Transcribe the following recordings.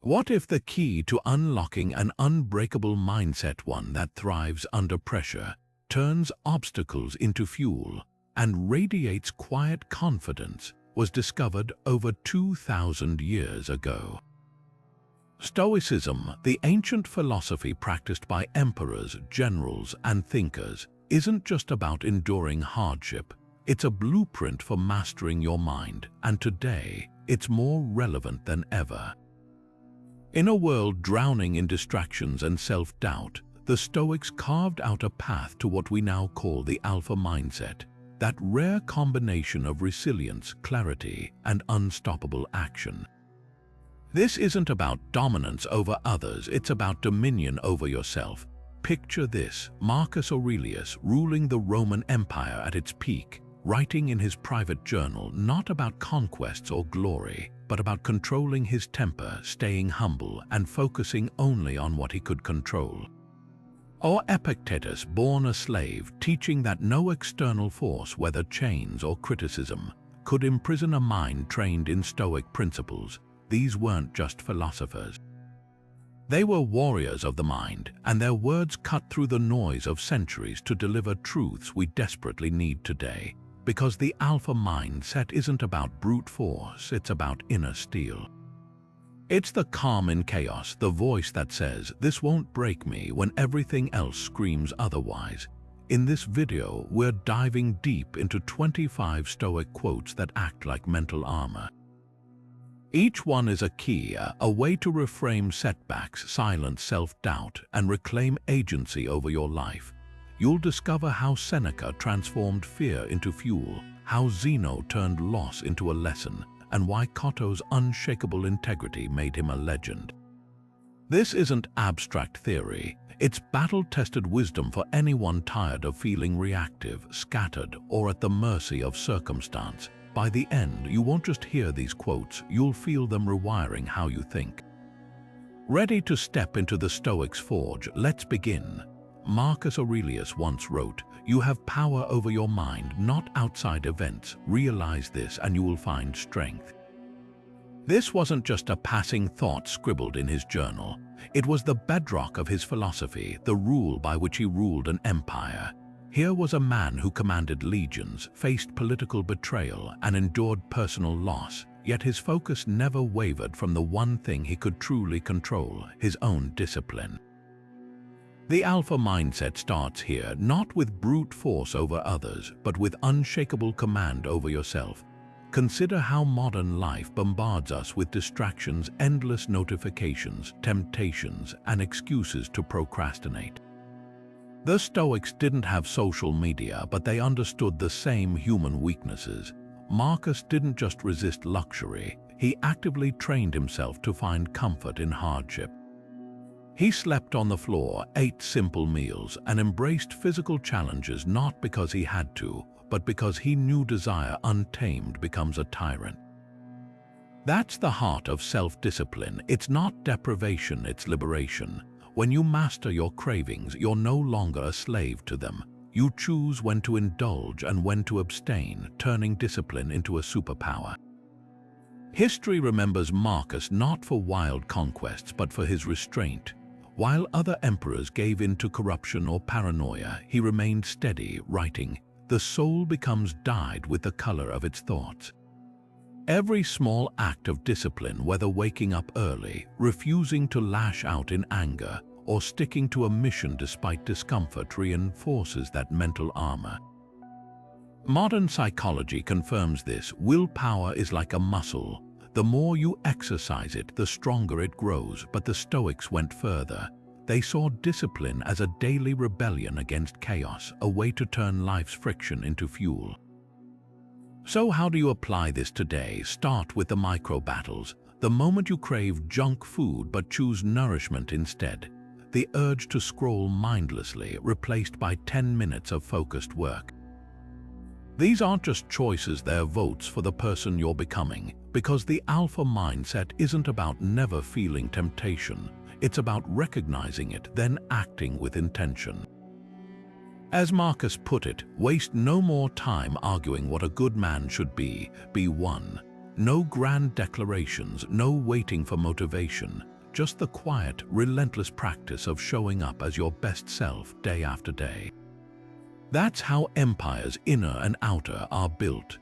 What if the key to unlocking an unbreakable mindset, one that thrives under pressure, turns obstacles into fuel, and radiates quiet confidence, was discovered over 2,000 years ago? Stoicism, the ancient philosophy practiced by emperors, generals, and thinkers, isn't just about enduring hardship. It's a blueprint for mastering your mind, and today, it's more relevant than ever. In a world drowning in distractions and self-doubt, the Stoics carved out a path to what we now call the alpha mindset, that rare combination of resilience, clarity, and unstoppable action. This isn't about dominance over others, it's about dominion over yourself. Picture this: Marcus Aurelius, ruling the Roman Empire at its peak, writing in his private journal not about conquests or glory, but about controlling his temper, staying humble, and focusing only on what he could control. Or Epictetus, born a slave, teaching that no external force, whether chains or criticism, could imprison a mind trained in Stoic principles. These weren't just philosophers. They were warriors of the mind, and their words cut through the noise of centuries to deliver truths we desperately need today. Because the alpha mindset isn't about brute force, it's about inner steel. It's the calm in chaos, the voice that says, "This won't break me," when everything else screams otherwise. In this video, we're diving deep into 25 Stoic quotes that act like mental armor. Each one is a key, a way to reframe setbacks, silence self-doubt, and reclaim agency over your life. You'll discover how Seneca transformed fear into fuel, how Zeno turned loss into a lesson, and why Cotto's unshakable integrity made him a legend. This isn't abstract theory, it's battle-tested wisdom for anyone tired of feeling reactive, scattered, or at the mercy of circumstance. By the end, you won't just hear these quotes, you'll feel them rewiring how you think. Ready to step into the Stoics' forge? Let's begin. Marcus Aurelius once wrote, "You have power over your mind, not outside events. Realize this and you will find strength." This wasn't just a passing thought scribbled in his journal. It was the bedrock of his philosophy, the rule by which he ruled an empire. Here was a man who commanded legions, faced political betrayal, and endured personal loss, yet his focus never wavered from the one thing he could truly control: his own discipline. The alpha mindset starts here, not with brute force over others, but with unshakable command over yourself. Consider how modern life bombards us with distractions, endless notifications, temptations, and excuses to procrastinate. The Stoics didn't have social media, but they understood the same human weaknesses. Marcus didn't just resist luxury, he actively trained himself to find comfort in hardship. He slept on the floor, ate simple meals, and embraced physical challenges not because he had to, but because he knew desire untamed becomes a tyrant. That's the heart of self-discipline. It's not deprivation, it's liberation. When you master your cravings, you're no longer a slave to them. You choose when to indulge and when to abstain, turning discipline into a superpower. History remembers Marcus not for wild conquests, but for his restraint. While other emperors gave in to corruption or paranoia, he remained steady, writing, "The soul becomes dyed with the color of its thoughts." Every small act of discipline, whether waking up early, refusing to lash out in anger, or sticking to a mission despite discomfort, reinforces that mental armor. Modern psychology confirms this. Willpower is like a muscle. The more you exercise it, the stronger it grows. But the Stoics went further. They saw discipline as a daily rebellion against chaos, a way to turn life's friction into fuel. So how do you apply this today? Start with the micro battles. The moment you crave junk food but choose nourishment instead. The urge to scroll mindlessly, replaced by 10 minutes of focused work. These aren't just choices, they're votes for the person you're becoming, because the alpha mindset isn't about never feeling temptation. It's about recognizing it, then acting with intention. As Marcus put it, waste no more time arguing what a good man should be one. No grand declarations, no waiting for motivation. just the quiet, relentless practice of showing up as your best self day after day. That's how empires, inner and outer, are built.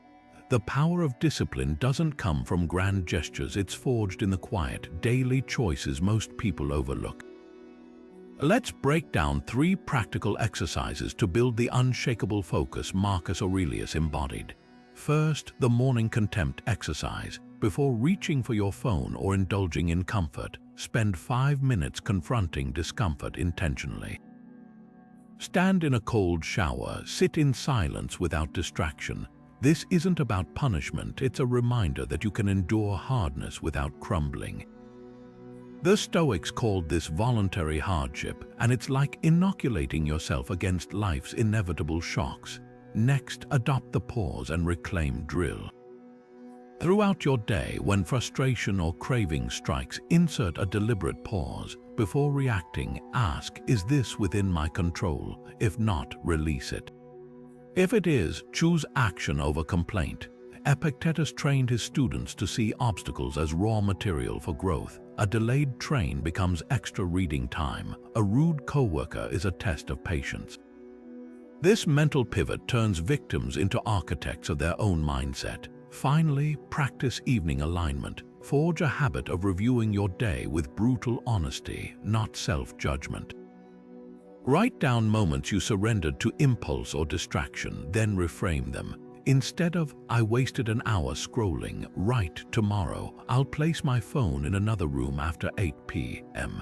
The power of discipline doesn't come from grand gestures, it's forged in the quiet, daily choices most people overlook. Let's break down 3 practical exercises to build the unshakable focus Marcus Aurelius embodied. First, the morning contempt exercise. Before reaching for your phone or indulging in comfort, spend 5 minutes confronting discomfort intentionally. Stand in a cold shower, sit in silence without distraction. This isn't about punishment, it's a reminder that you can endure hardness without crumbling. The Stoics called this voluntary hardship, and it's like inoculating yourself against life's inevitable shocks. Next, adopt the pause and reclaim drill. Throughout your day, when frustration or craving strikes, insert a deliberate pause. Before reacting, ask, is this within my control? If not, release it. If it is, choose action over complaint. Epictetus trained his students to see obstacles as raw material for growth. A delayed train becomes extra reading time. A rude coworker is a test of patience. This mental pivot turns victims into architects of their own mindset. Finally, practice evening alignment. Forge a habit of reviewing your day with brutal honesty, not self-judgment. Write down moments you surrendered to impulse or distraction, then reframe them. Instead of, I wasted an hour scrolling, write, tomorrow, I'll place my phone in another room after 8 p.m.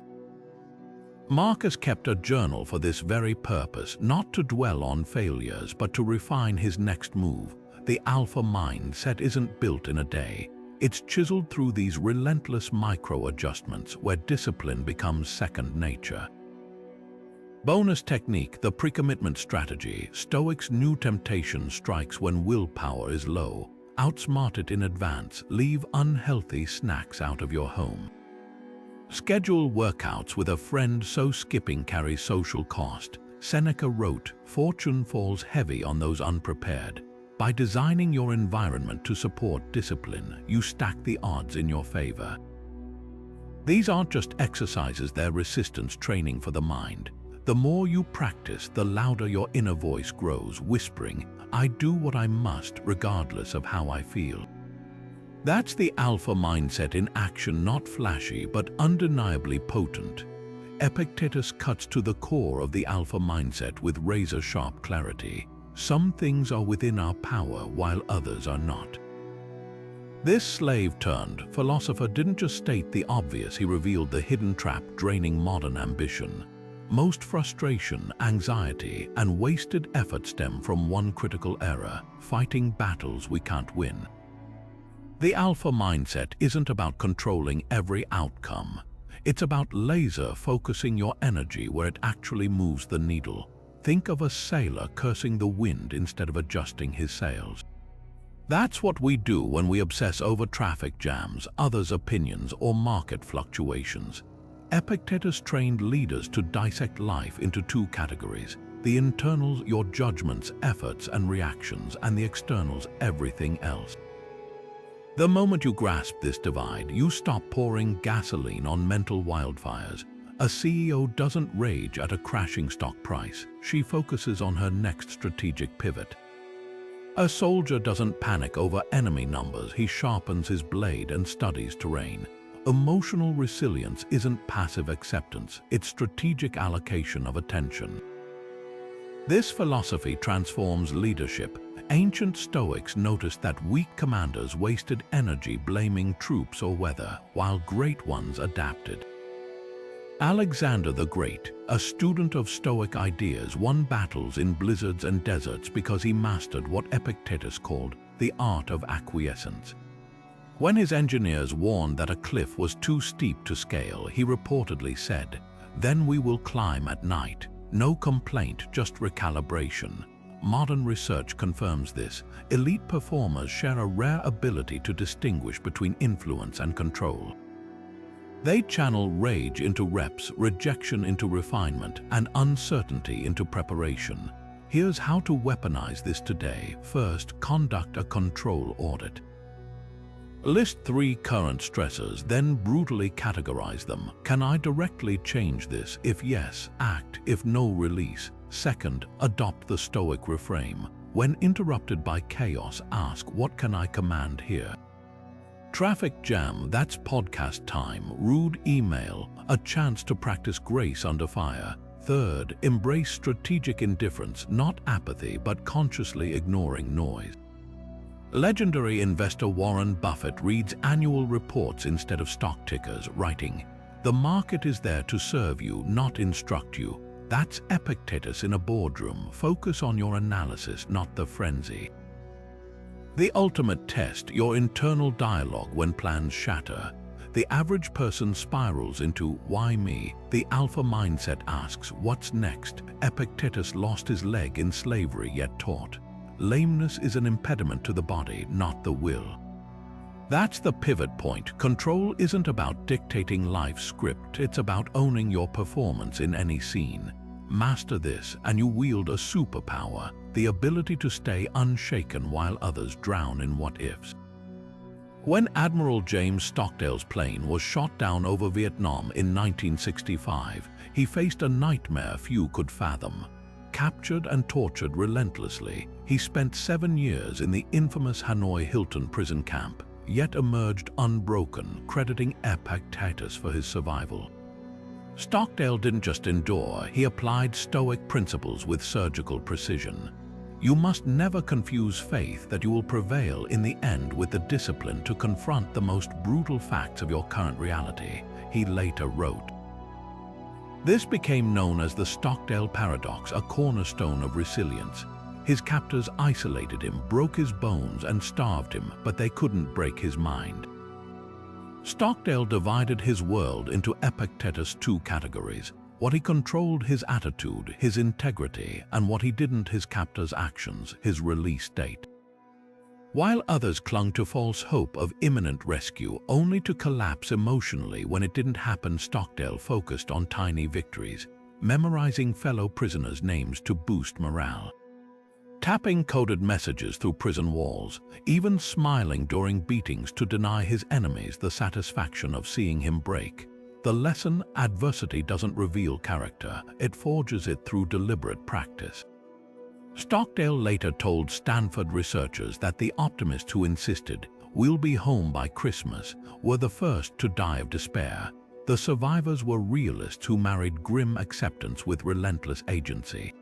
Marcus kept a journal for this very purpose, not to dwell on failures, but to refine his next move. The alpha mindset isn't built in a day. It's chiseled through these relentless micro-adjustments where discipline becomes second nature. Bonus technique, the pre-commitment strategy. Stoics' new temptation strikes when willpower is low. Outsmart it in advance. Leave unhealthy snacks out of your home. Schedule workouts with a friend so skipping carries social cost. Seneca wrote, fortune falls heavy on those unprepared. By designing your environment to support discipline, you stack the odds in your favor. These aren't just exercises, they're resistance training for the mind. The more you practice, the louder your inner voice grows, whispering, I do what I must regardless of how I feel. That's the alpha mindset in action, not flashy but undeniably potent. Epictetus cuts to the core of the alpha mindset with razor-sharp clarity. Some things are within our power while others are not. This slave-turned philosopher didn't just state the obvious, he revealed the hidden trap draining modern ambition. Most frustration, anxiety, and wasted effort stem from one critical error: fighting battles we can't win. The alpha mindset isn't about controlling every outcome. It's about laser-focusing your energy where it actually moves the needle. Think of a sailor cursing the wind instead of adjusting his sails. That's what we do when we obsess over traffic jams, others' opinions, or market fluctuations. Epictetus trained leaders to dissect life into 2 categories: the internals, your judgments, efforts, and reactions, and the externals, everything else. The moment you grasp this divide, you stop pouring gasoline on mental wildfires. A CEO doesn't rage at a crashing stock price. She focuses on her next strategic pivot. A soldier doesn't panic over enemy numbers. He sharpens his blade and studies terrain. Emotional resilience isn't passive acceptance, it's strategic allocation of attention. This philosophy transforms leadership. Ancient Stoics noticed that weak commanders wasted energy blaming troops or weather, while great ones adapted. Alexander the Great, a student of Stoic ideas, won battles in blizzards and deserts because he mastered what Epictetus called the art of acquiescence. When his engineers warned that a cliff was too steep to scale, he reportedly said, "Then we will climb at night. No complaint, just recalibration." Modern research confirms this. Elite performers share a rare ability to distinguish between influence and control. They channel rage into reps, rejection into refinement, and uncertainty into preparation. Here's how to weaponize this today. First, conduct a control audit. List 3 current stressors, then brutally categorize them. Can I directly change this? If yes, act. If no, release. Second, adopt the Stoic reframe. When interrupted by chaos, ask, what can I command here? Traffic jam, that's podcast time. Rude email, a chance to practice grace under fire. Third, embrace strategic indifference, not apathy, but consciously ignoring noise. Legendary investor Warren Buffett reads annual reports instead of stock tickers, writing, "The market is there to serve you, not instruct you." That's Epictetus in a boardroom. Focus on your analysis, not the frenzy. The ultimate test, your internal dialogue when plans shatter. The average person spirals into, why me? The alpha mindset asks, what's next? Epictetus lost his leg in slavery yet taught. Lameness is an impediment to the body, not the will. That's the pivot point. Control isn't about dictating life's script, it's about owning your performance in any scene. Master this, and you wield a superpower, the ability to stay unshaken while others drown in what-ifs. When Admiral James Stockdale's plane was shot down over Vietnam in 1965, he faced a nightmare few could fathom. Captured and tortured relentlessly, he spent 7 years in the infamous Hanoi Hilton prison camp, yet emerged unbroken, crediting Epictetus for his survival. Stockdale didn't just endure, he applied Stoic principles with surgical precision. You must never confuse faith that you will prevail in the end with the discipline to confront the most brutal facts of your current reality, he later wrote. This became known as the Stockdale paradox, a cornerstone of resilience. His captors isolated him, broke his bones, and starved him, but they couldn't break his mind. Stockdale divided his world into Epictetus' 2 categories. What he controlled, his attitude, his integrity, and what he didn't, his captors' actions, his release date. While others clung to false hope of imminent rescue, only to collapse emotionally when it didn't happen, Stockdale focused on tiny victories, memorizing fellow prisoners' names to boost morale, tapping coded messages through prison walls, even smiling during beatings to deny his enemies the satisfaction of seeing him break. The lesson: adversity doesn't reveal character, it forges it through deliberate practice. Stockdale later told Stanford researchers that the optimists who insisted, "We'll be home by Christmas," were the first to die of despair. The survivors were realists who married grim acceptance with relentless agency.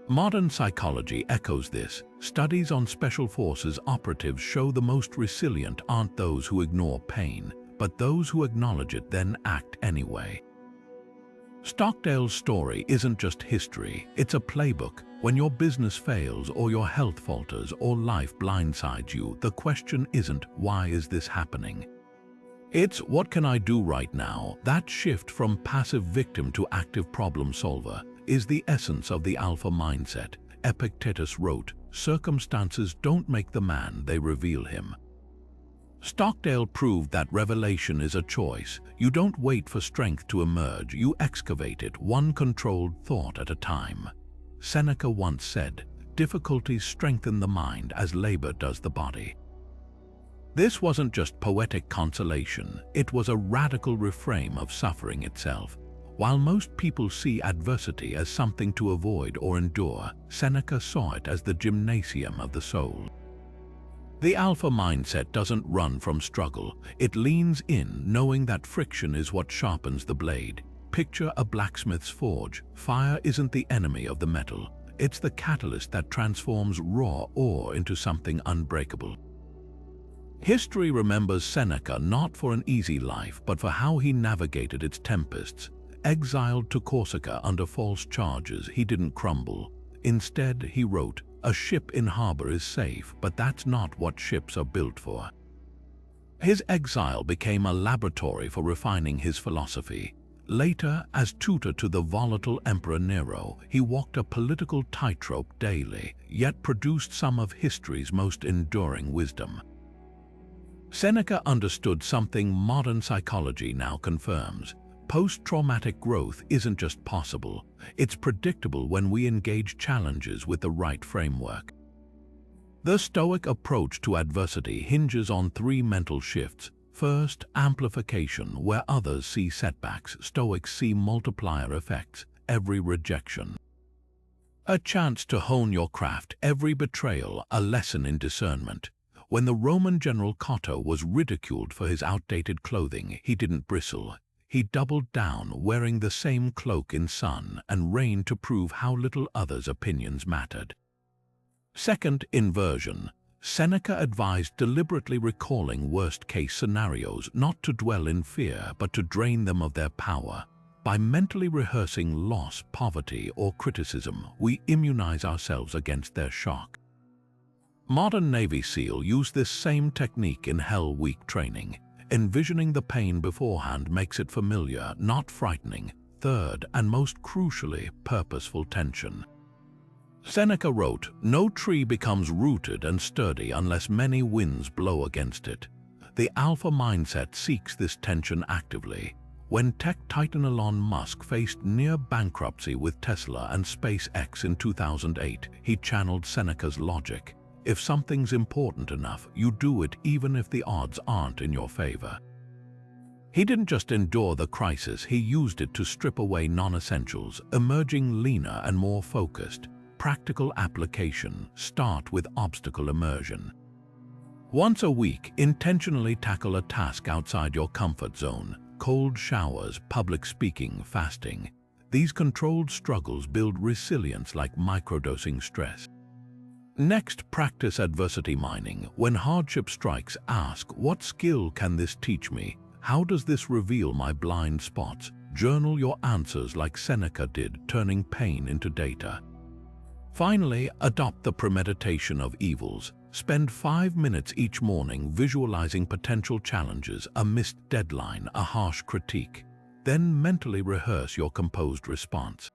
Modern psychology echoes this. Studies on special forces operatives show the most resilient aren't those who ignore pain, but those who acknowledge it then act anyway. Stockdale's story isn't just history, it's a playbook. When your business fails or your health falters or life blindsides you, the question isn't, why is this happening? It's, what can I do right now? That shift from passive victim to active problem solver is the essence of the alpha mindset. Epictetus wrote, "Circumstances don't make the man, they reveal him." Stockdale proved that revelation is a choice. You don't wait for strength to emerge, you excavate it, one controlled thought at a time. Seneca once said, "Difficulties strengthen the mind as labor does the body." This wasn't just poetic consolation, it was a radical reframe of suffering itself. While most people see adversity as something to avoid or endure, Seneca saw it as the gymnasium of the soul. The alpha mindset doesn't run from struggle, it leans in, knowing that friction is what sharpens the blade. Picture a blacksmith's forge. Fire isn't the enemy of the metal, it's the catalyst that transforms raw ore into something unbreakable. History remembers Seneca not for an easy life, but for how he navigated its tempests. Exiled to Corsica under false charges, he didn't crumble. Instead, he wrote, "A ship in harbor is safe, but that's not what ships are built for." His exile became a laboratory for refining his philosophy. Later, as tutor to the volatile Emperor Nero, he walked a political tightrope daily, yet produced some of history's most enduring wisdom. Seneca understood something modern psychology now confirms. Post-traumatic growth isn't just possible, it's predictable when we engage challenges with the right framework. The Stoic approach to adversity hinges on three mental shifts. First, amplification, where others see setbacks, Stoics see multiplier effects, every rejection a chance to hone your craft, every betrayal a lesson in discernment. When the Roman general Cotto was ridiculed for his outdated clothing, he didn't bristle. He doubled down, wearing the same cloak in sun and rain to prove how little others' opinions mattered. Second, inversion. Seneca advised deliberately recalling worst-case scenarios, not to dwell in fear, but to drain them of their power. By mentally rehearsing loss, poverty, or criticism, we immunize ourselves against their shock. Modern Navy SEAL use this same technique in Hell Week training. Envisioning the pain beforehand makes it familiar, not frightening. Third, and most crucially, purposeful tension. Seneca wrote, "No tree becomes rooted and sturdy unless many winds blow against it." The alpha mindset seeks this tension actively. When tech titan Elon Musk faced near bankruptcy with Tesla and SpaceX in 2008, he channeled Seneca's logic. If something's important enough, you do it even if the odds aren't in your favor. He didn't just endure the crisis, he used it to strip away non-essentials, emerging leaner and more focused. Practical application: start with obstacle immersion. Once a week, intentionally tackle a task outside your comfort zone. Cold showers, public speaking, fasting. These controlled struggles build resilience like microdosing stress. Next, practice adversity mining. When hardship strikes, ask, what skill can this teach me? How does this reveal my blind spots? Journal your answers like Seneca did, turning pain into data. Finally, adopt the premeditation of evils. Spend 5 minutes each morning visualizing potential challenges, a missed deadline, a harsh critique. Then mentally rehearse your composed response.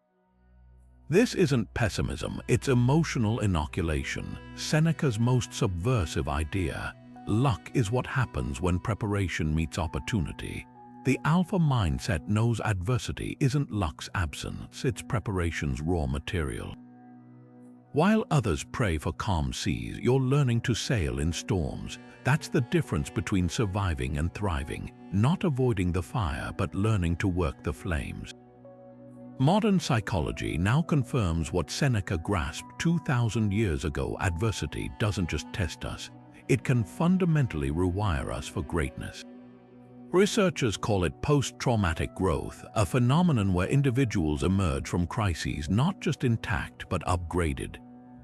This isn't pessimism, it's emotional inoculation. Seneca's most subversive idea: luck is what happens when preparation meets opportunity. The alpha mindset knows adversity isn't luck's absence, it's preparation's raw material. While others pray for calm seas, you're learning to sail in storms. That's the difference between surviving and thriving, not avoiding the fire, but learning to work the flames. Modern psychology now confirms what Seneca grasped 2,000 years ago: adversity doesn't just test us, it can fundamentally rewire us for greatness. Researchers call it post-traumatic growth, a phenomenon where individuals emerge from crises not just intact but upgraded.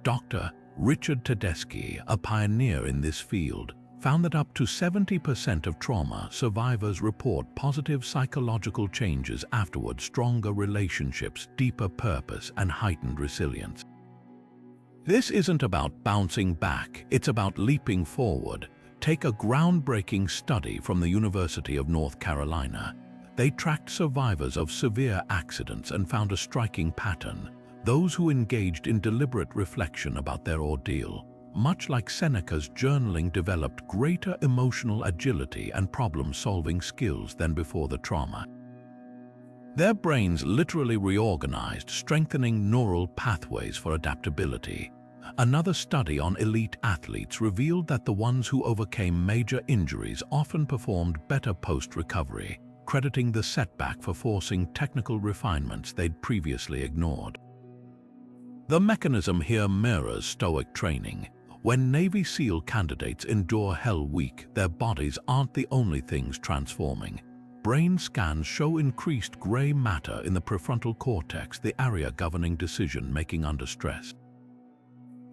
Dr. Richard Tedeschi, a pioneer in this field, found that up to 70% of trauma survivors report positive psychological changes afterward: stronger relationships, deeper purpose, and heightened resilience. This isn't about bouncing back, it's about leaping forward. Take a groundbreaking study from the University of North Carolina. They tracked survivors of severe accidents and found a striking pattern: those who engaged in deliberate reflection about their ordeal, much like Seneca's journaling, developed greater emotional agility and problem-solving skills than before the trauma. Their brains literally reorganized, strengthening neural pathways for adaptability. Another study on elite athletes revealed that the ones who overcame major injuries often performed better post-recovery, crediting the setback for forcing technical refinements they'd previously ignored. The mechanism here mirrors Stoic training. When Navy SEAL candidates endure Hell Week, their bodies aren't the only things transforming. Brain scans show increased gray matter in the prefrontal cortex, the area governing decision-making under stress.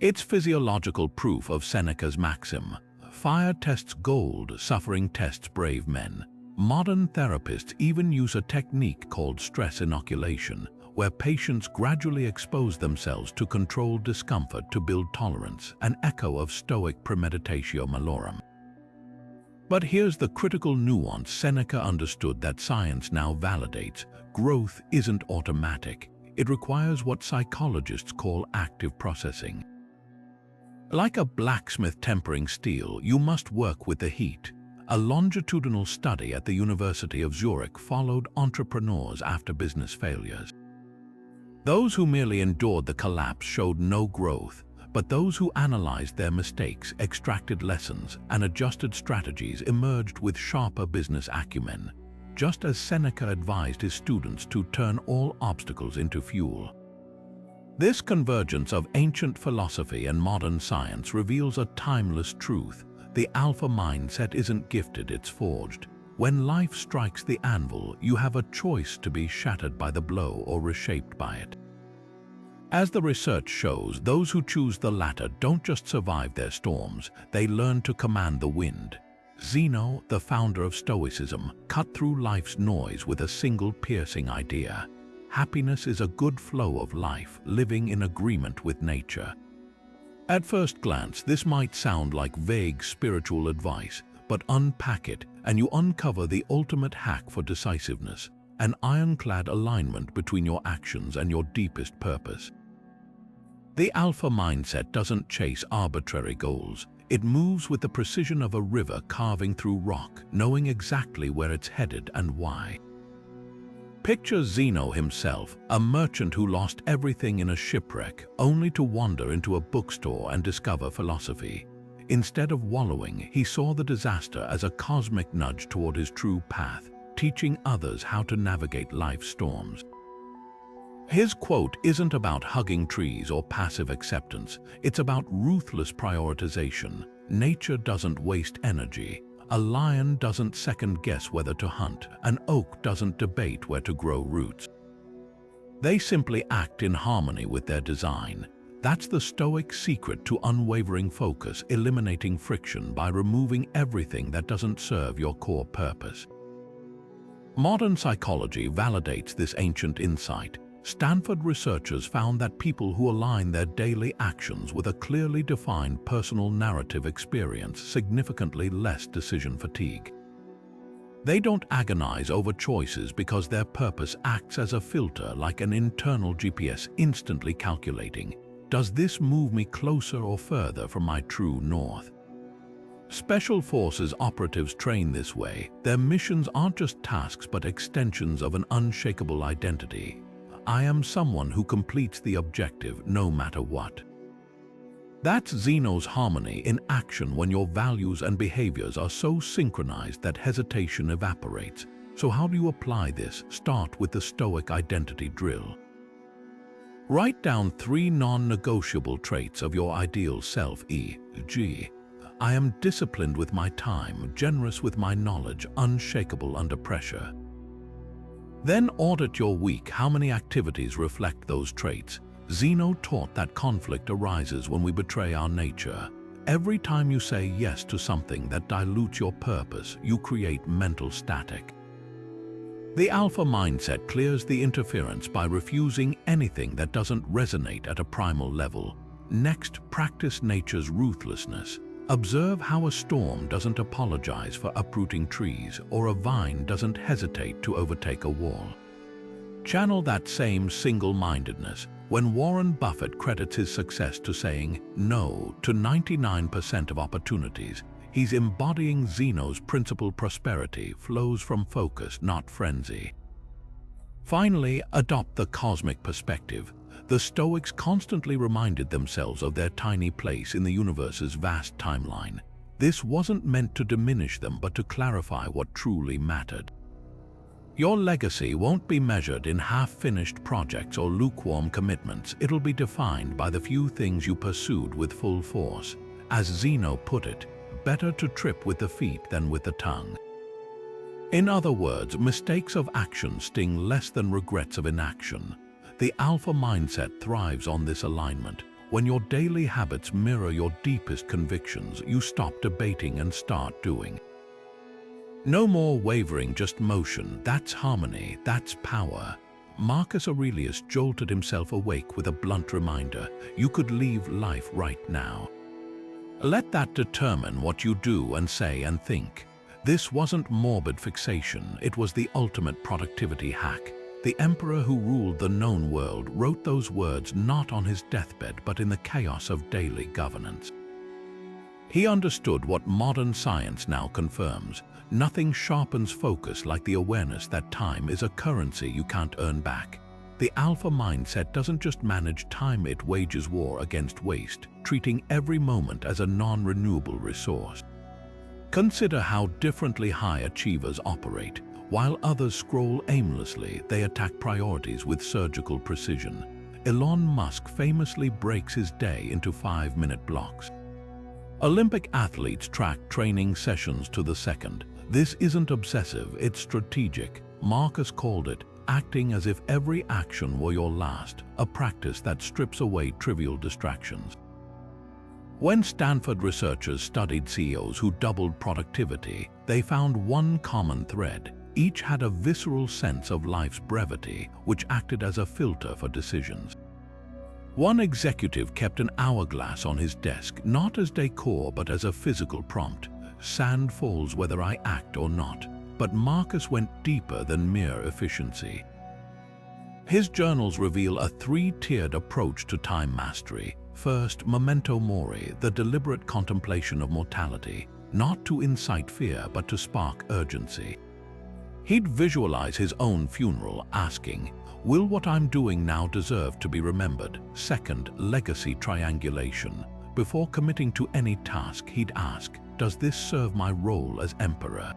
It's physiological proof of Seneca's maxim: fire tests gold, suffering tests brave men. Modern therapists even use a technique called stress inoculation, where patients gradually expose themselves to controlled discomfort to build tolerance, an echo of Stoic premeditatio malorum. But here's the critical nuance Seneca understood that science now validates: growth isn't automatic. It requires what psychologists call active processing. Like a blacksmith tempering steel, you must work with the heat. A longitudinal study at the University of Zurich followed entrepreneurs after business failures. Those who merely endured the collapse showed no growth, but those who analyzed their mistakes, extracted lessons, and adjusted strategies emerged with sharper business acumen, just as Seneca advised his students to turn all obstacles into fuel. This convergence of ancient philosophy and modern science reveals a timeless truth. The alpha mindset isn't gifted, it's forged. When life strikes the anvil, you have a choice to be shattered by the blow or reshaped by it. As the research shows, those who choose the latter don't just survive their storms, they learn to command the wind. Zeno, the founder of Stoicism, cut through life's noise with a single piercing idea. Happiness is a good flow of life, living in agreement with nature. At first glance, this might sound like vague spiritual advice, but unpack it and you uncover the ultimate hack for decisiveness, an ironclad alignment between your actions and your deepest purpose. The alpha mindset doesn't chase arbitrary goals. It moves with the precision of a river carving through rock, knowing exactly where it's headed and why. Picture Zeno himself, a merchant who lost everything in a shipwreck, only to wander into a bookstore and discover philosophy. Instead of wallowing, he saw the disaster as a cosmic nudge toward his true path, teaching others how to navigate life's storms. His quote isn't about hugging trees or passive acceptance. It's about ruthless prioritization. Nature doesn't waste energy. A lion doesn't second-guess whether to hunt. An oak doesn't debate where to grow roots. They simply act in harmony with their design. That's the Stoic secret to unwavering focus, eliminating friction by removing everything that doesn't serve your core purpose. Modern psychology validates this ancient insight. Stanford researchers found that people who align their daily actions with a clearly defined personal narrative experience significantly less decision fatigue. They don't agonize over choices because their purpose acts as a filter, like an internal GPS instantly calculating, does this move me closer or further from my true north? Special Forces operatives train this way. Their missions aren't just tasks but extensions of an unshakable identity. I am someone who completes the objective no matter what. That's Zeno's harmony in action when your values and behaviors are so synchronized that hesitation evaporates. So how do you apply this? Start with the Stoic identity drill. Write down 3 non-negotiable traits of your ideal self, e.g., I am disciplined with my time, generous with my knowledge, unshakable under pressure. Then audit your week. How many activities reflect those traits? Zeno taught that conflict arises when we betray our nature. Every time you say yes to something that dilutes your purpose, you create mental static. The alpha mindset clears the interference by refusing anything that doesn't resonate at a primal level. Next, practice nature's ruthlessness. Observe how a storm doesn't apologize for uprooting trees or a vine doesn't hesitate to overtake a wall. Channel that same single-mindedness. When Warren Buffett credits his success to saying no to 99% of opportunities, he's embodying Zeno's principle. Prosperity flows from focus, not frenzy. Finally, adopt the cosmic perspective. The Stoics constantly reminded themselves of their tiny place in the universe's vast timeline. This wasn't meant to diminish them, but to clarify what truly mattered. Your legacy won't be measured in half-finished projects or lukewarm commitments. It'll be defined by the few things you pursued with full force. As Zeno put it, better to trip with the feet than with the tongue. In other words, mistakes of action sting less than regrets of inaction. The alpha mindset thrives on this alignment. When your daily habits mirror your deepest convictions, you stop debating and start doing. No more wavering, just motion. That's harmony, that's power. Marcus Aurelius jolted himself awake with a blunt reminder: you could leave life right now. Let that determine what you do and say and think. This wasn't morbid fixation, it was the ultimate productivity hack. The emperor who ruled the known world wrote those words not on his deathbed but in the chaos of daily governance. He understood what modern science now confirms. Nothing sharpens focus like the awareness that time is a currency you can't earn back. The alpha mindset doesn't just manage time, it wages war against waste, treating every moment as a non-renewable resource. Consider how differently high achievers operate. While others scroll aimlessly, they attack priorities with surgical precision. Elon Musk famously breaks his day into 5-minute blocks. Olympic athletes track training sessions to the second. This isn't obsessive, it's strategic. Marcus called it acting as if every action were your last, a practice that strips away trivial distractions. When Stanford researchers studied CEOs who doubled productivity, they found one common thread. Each had a visceral sense of life's brevity, which acted as a filter for decisions. One executive kept an hourglass on his desk, not as decor but as a physical prompt. Sand falls whether I act or not. But Marcus went deeper than mere efficiency. His journals reveal a 3-tiered approach to time mastery. First, memento mori, the deliberate contemplation of mortality, not to incite fear but to spark urgency. He'd visualize his own funeral, asking, "Will what I'm doing now deserve to be remembered?" Second, legacy triangulation. Before committing to any task, he'd ask, "Does this serve my role as emperor?"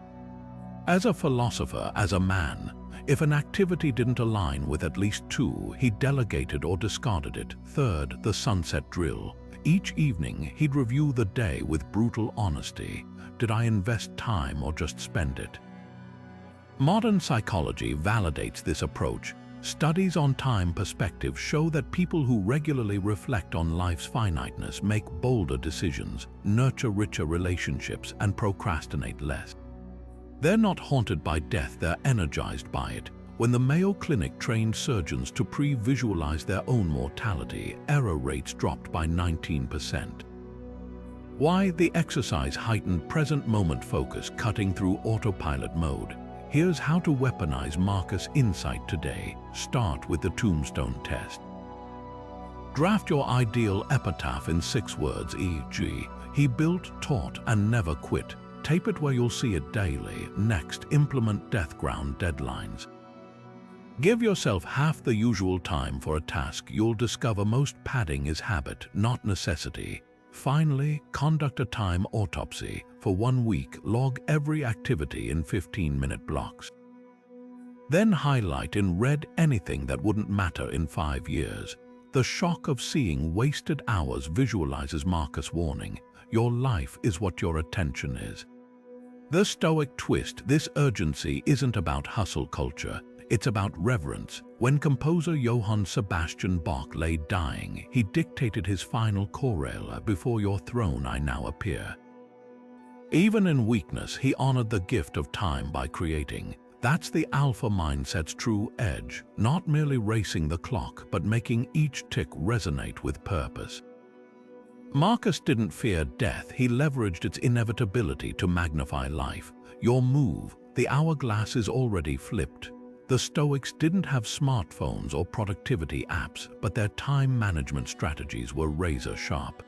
As a philosopher, as a man, if an activity didn't align with at least 2, he delegated or discarded it. Third, the sunset drill. Each evening, he'd review the day with brutal honesty. Did I invest time or just spend it? Modern psychology validates this approach. Studies on time perspective show that people who regularly reflect on life's finiteness make bolder decisions, nurture richer relationships, and procrastinate less. They're not haunted by death, they're energized by it. When the Mayo Clinic trained surgeons to pre-visualize their own mortality, error rates dropped by 19%. Why? The exercise heightened present-moment focus, cutting through autopilot mode. Here's how to weaponize Marcus' insight today. Start with the tombstone test. Draft your ideal epitaph in 6 words, e.g., "He built, taught, and never quit." Tape it where you'll see it daily. Next, implement death-ground deadlines. Give yourself half the usual time for a task. You'll discover most padding is habit, not necessity. Finally, conduct a time autopsy. For 1 week, log every activity in 15-minute blocks. Then highlight in red anything that wouldn't matter in 5 years. The shock of seeing wasted hours visualizes Marcus' warning. Your life is what your attention is. The Stoic twist: this urgency isn't about hustle culture, it's about reverence. When composer Johann Sebastian Bach lay dying, he dictated his final chorale, "Before your throne I now appear." Even in weakness, he honored the gift of time by creating. That's the alpha mindset's true edge, not merely racing the clock, but making each tick resonate with purpose. Marcus didn't fear death, he leveraged its inevitability to magnify life. Your move, the hourglass is already flipped. The Stoics didn't have smartphones or productivity apps, but their time management strategies were razor sharp.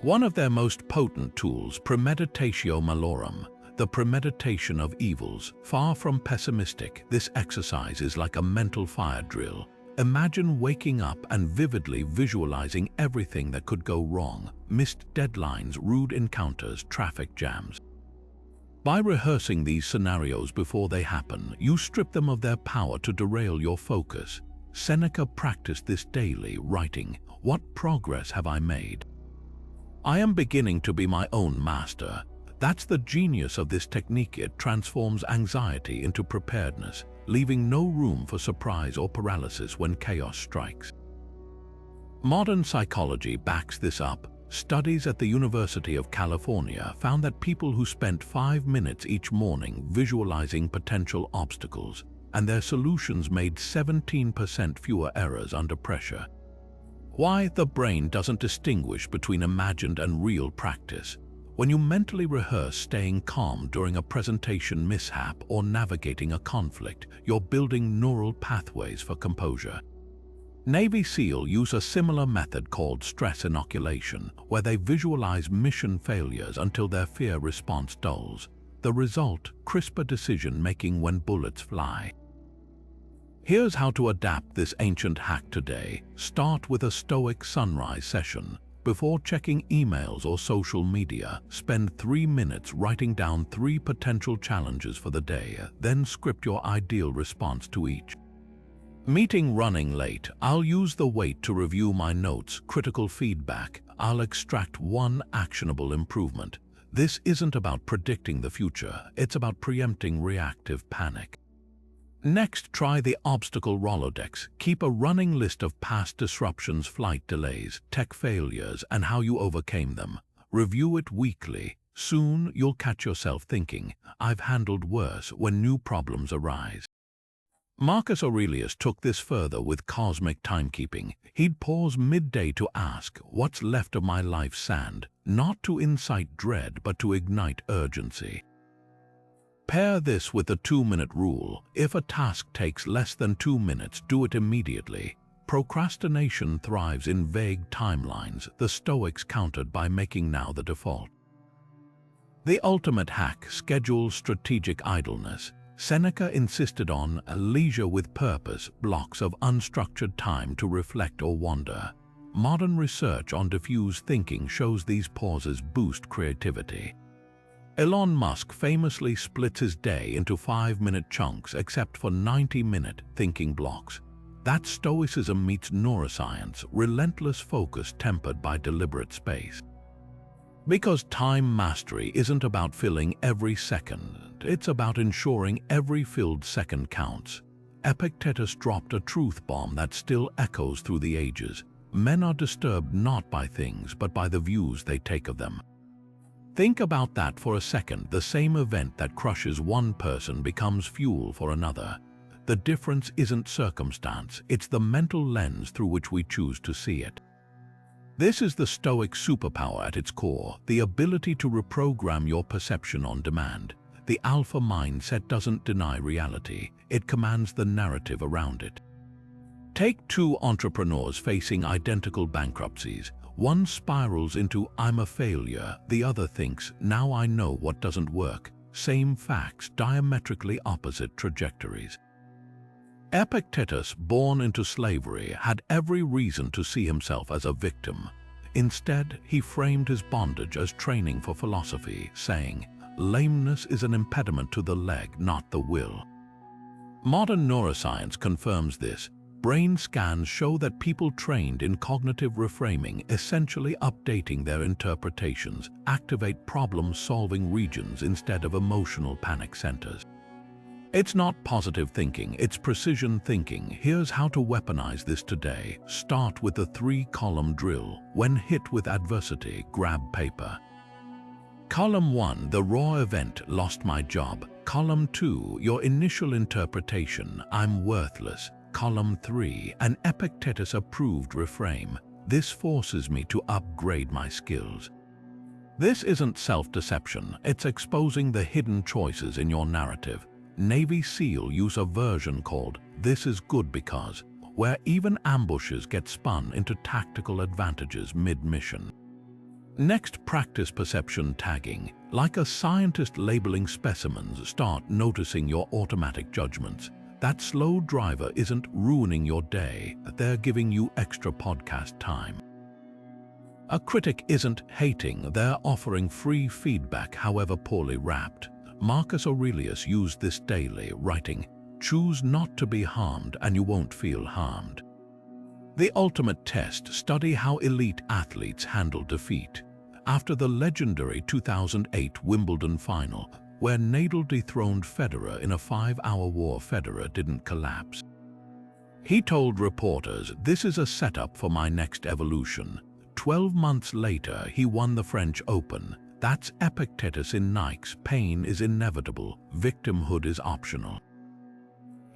One of their most potent tools, premeditatio malorum, the premeditation of evils. Far from pessimistic, this exercise is like a mental fire drill. Imagine waking up and vividly visualizing everything that could go wrong: missed deadlines, rude encounters, traffic jams. By rehearsing these scenarios before they happen, you strip them of their power to derail your focus. Seneca practiced this daily, writing, "What progress have I made? I am beginning to be my own master." That's the genius of this technique. It transforms anxiety into preparedness, leaving no room for surprise or paralysis when chaos strikes. Modern psychology backs this up. Studies at the University of California found that people who spent 5 minutes each morning visualizing potential obstacles, and their solutions made 17% fewer errors under pressure. Why? The brain doesn't distinguish between imagined and real practice. When you mentally rehearse staying calm during a presentation mishap or navigating a conflict, you're building neural pathways for composure. Navy SEAL use a similar method called stress inoculation, where they visualize mission failures until their fear response dulls. The result: crisper decision-making when bullets fly. Here's how to adapt this ancient hack today. Start with a Stoic sunrise session. Before checking emails or social media, spend 3 minutes writing down 3 potential challenges for the day, then script your ideal response to each. Meeting running late, I'll use the wait to review my notes, critical feedback. I'll extract one actionable improvement. This isn't about predicting the future, it's about preempting reactive panic. Next, try the obstacle Rolodex. Keep a running list of past disruptions, flight delays, tech failures, and how you overcame them. Review it weekly. Soon, you'll catch yourself thinking, I've handled worse, when new problems arise. Marcus Aurelius took this further with cosmic timekeeping. He'd pause midday to ask, what's left of my life's sand? Not to incite dread, but to ignite urgency. Pair this with the 2-minute rule. If a task takes less than 2 minutes, do it immediately. Procrastination thrives in vague timelines. The Stoics countered by making now the default. The ultimate hack: schedule strategic idleness. Seneca insisted on leisure with purpose, blocks of unstructured time to reflect or wander. Modern research on diffuse thinking shows these pauses boost creativity. Elon Musk famously splits his day into 5-minute chunks except for 90-minute thinking blocks. That's Stoicism meets neuroscience, relentless focus tempered by deliberate space. Because time mastery isn't about filling every second, it's about ensuring every filled second counts. Epictetus dropped a truth bomb that still echoes through the ages. Men are disturbed not by things, but by the views they take of them. Think about that for a second. The same event that crushes one person becomes fuel for another. The difference isn't circumstance, it's the mental lens through which we choose to see it. This is the Stoic superpower at its core, the ability to reprogram your perception on demand. The alpha mindset doesn't deny reality, it commands the narrative around it. Take 2 entrepreneurs facing identical bankruptcies. One spirals into "I'm a failure," the other thinks, "Now I know what doesn't work." Same facts, diametrically opposite trajectories. Epictetus, born into slavery, had every reason to see himself as a victim. Instead, he framed his bondage as training for philosophy, saying, "Lameness is an impediment to the leg, not the will." Modern neuroscience confirms this. Brain scans show that people trained in cognitive reframing, essentially updating their interpretations, activate problem-solving regions instead of emotional panic centers. It's not positive thinking, it's precision thinking. Here's how to weaponize this today. Start with the 3-column drill. When hit with adversity, grab paper. Column 1, the raw event, lost my job. Column 2, your initial interpretation, I'm worthless. Column 3, an Epictetus-approved reframe. This forces me to upgrade my skills. This isn't self-deception, it's exposing the hidden choices in your narrative. Navy SEAL use a version called "This is good because," where even ambushes get spun into tactical advantages mid-mission. Next, practice perception tagging. Like a scientist labeling specimens, start noticing your automatic judgments. That slow driver isn't ruining your day, they're giving you extra podcast time. A critic isn't hating, they're offering free feedback, however poorly wrapped. Marcus Aurelius used this daily, writing, "Choose not to be harmed and you won't feel harmed." The ultimate test: study how elite athletes handle defeat. After the legendary 2008 Wimbledon final, where Nadal dethroned Federer in a 5-hour war, Federer didn't collapse. He told reporters, "This is a setup for my next evolution." 12 months later, he won the French Open. That's Epictetus in Nike's pain is inevitable, victimhood is optional.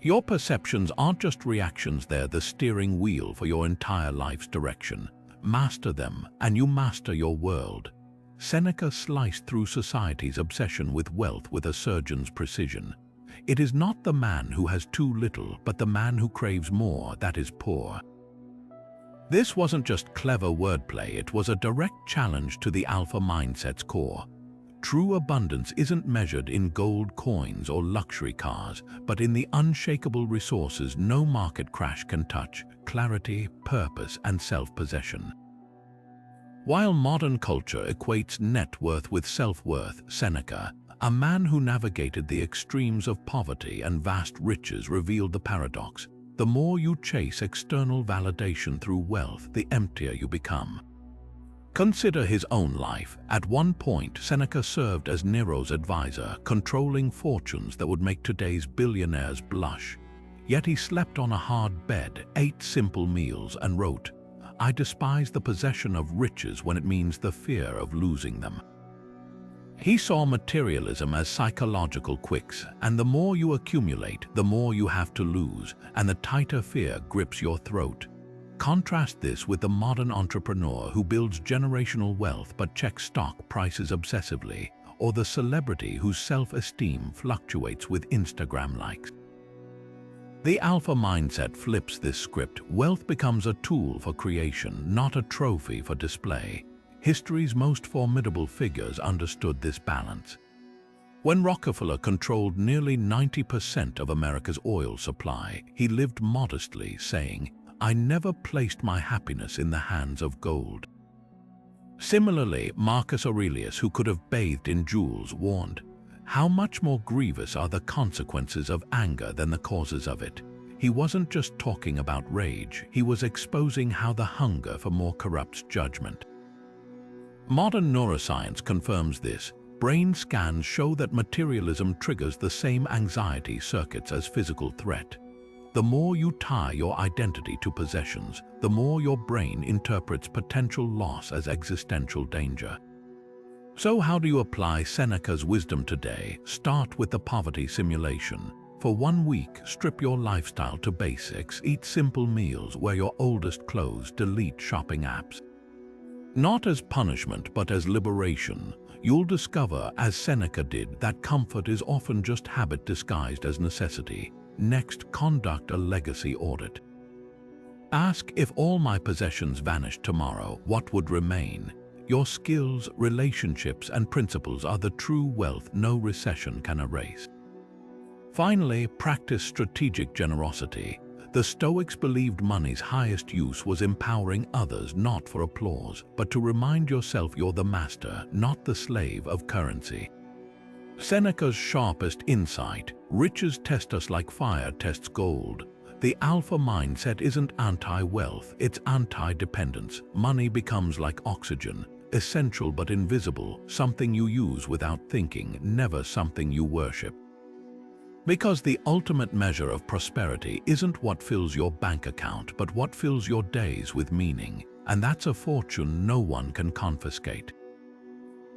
Your perceptions aren't just reactions, they're the steering wheel for your entire life's direction. Master them, and you master your world. Seneca sliced through society's obsession with wealth with a surgeon's precision. It is not the man who has too little, but the man who craves more that is poor. This wasn't just clever wordplay, it was a direct challenge to the alpha mindset's core. True abundance isn't measured in gold coins or luxury cars, but in the unshakable resources no market crash can touch: clarity, purpose, and self-possession. While modern culture equates net worth with self-worth, Seneca, a man who navigated the extremes of poverty and vast riches, revealed the paradox: the more you chase external validation through wealth, the emptier you become. Consider his own life. At one point, Seneca served as Nero's advisor, controlling fortunes that would make today's billionaires blush. Yet he slept on a hard bed, ate simple meals, and wrote, "I despise the possession of riches when it means the fear of losing them." He saw materialism as psychological quicks, and the more you accumulate, the more you have to lose, and the tighter fear grips your throat. Contrast this with the modern entrepreneur who builds generational wealth but checks stock prices obsessively, or the celebrity whose self-esteem fluctuates with Instagram likes. The alpha mindset flips this script. Wealth becomes a tool for creation, not a trophy for display. History's most formidable figures understood this balance. When Rockefeller controlled nearly 90% of America's oil supply, he lived modestly, saying, "I never placed my happiness in the hands of gold." Similarly, Marcus Aurelius, who could have bathed in jewels, warned, "How much more grievous are the consequences of anger than the causes of it." He wasn't just talking about rage, he was exposing how the hunger for more corrupts judgment. Modern neuroscience confirms this. Brain scans show that materialism triggers the same anxiety circuits as physical threat. The more you tie your identity to possessions, the more your brain interprets potential loss as existential danger. So how do you apply Seneca's wisdom today? Start with the poverty simulation. For 1 week, strip your lifestyle to basics, eat simple meals, wear your oldest clothes, delete shopping apps. Not as punishment, but as liberation. You'll discover, as Seneca did, that comfort is often just habit disguised as necessity. Next, conduct a legacy audit. Ask, if all my possessions vanished tomorrow, what would remain? Your skills, relationships, and principles are the true wealth no recession can erase. Finally, practice strategic generosity. The Stoics believed money's highest use was empowering others, not for applause, but to remind yourself you're the master, not the slave of currency. Seneca's sharpest insight: riches test us like fire tests gold. The alpha mindset isn't anti-wealth, it's anti-dependence. Money becomes like oxygen, essential but invisible, something you use without thinking, never something you worship. Because the ultimate measure of prosperity isn't what fills your bank account, but what fills your days with meaning, and that's a fortune no one can confiscate.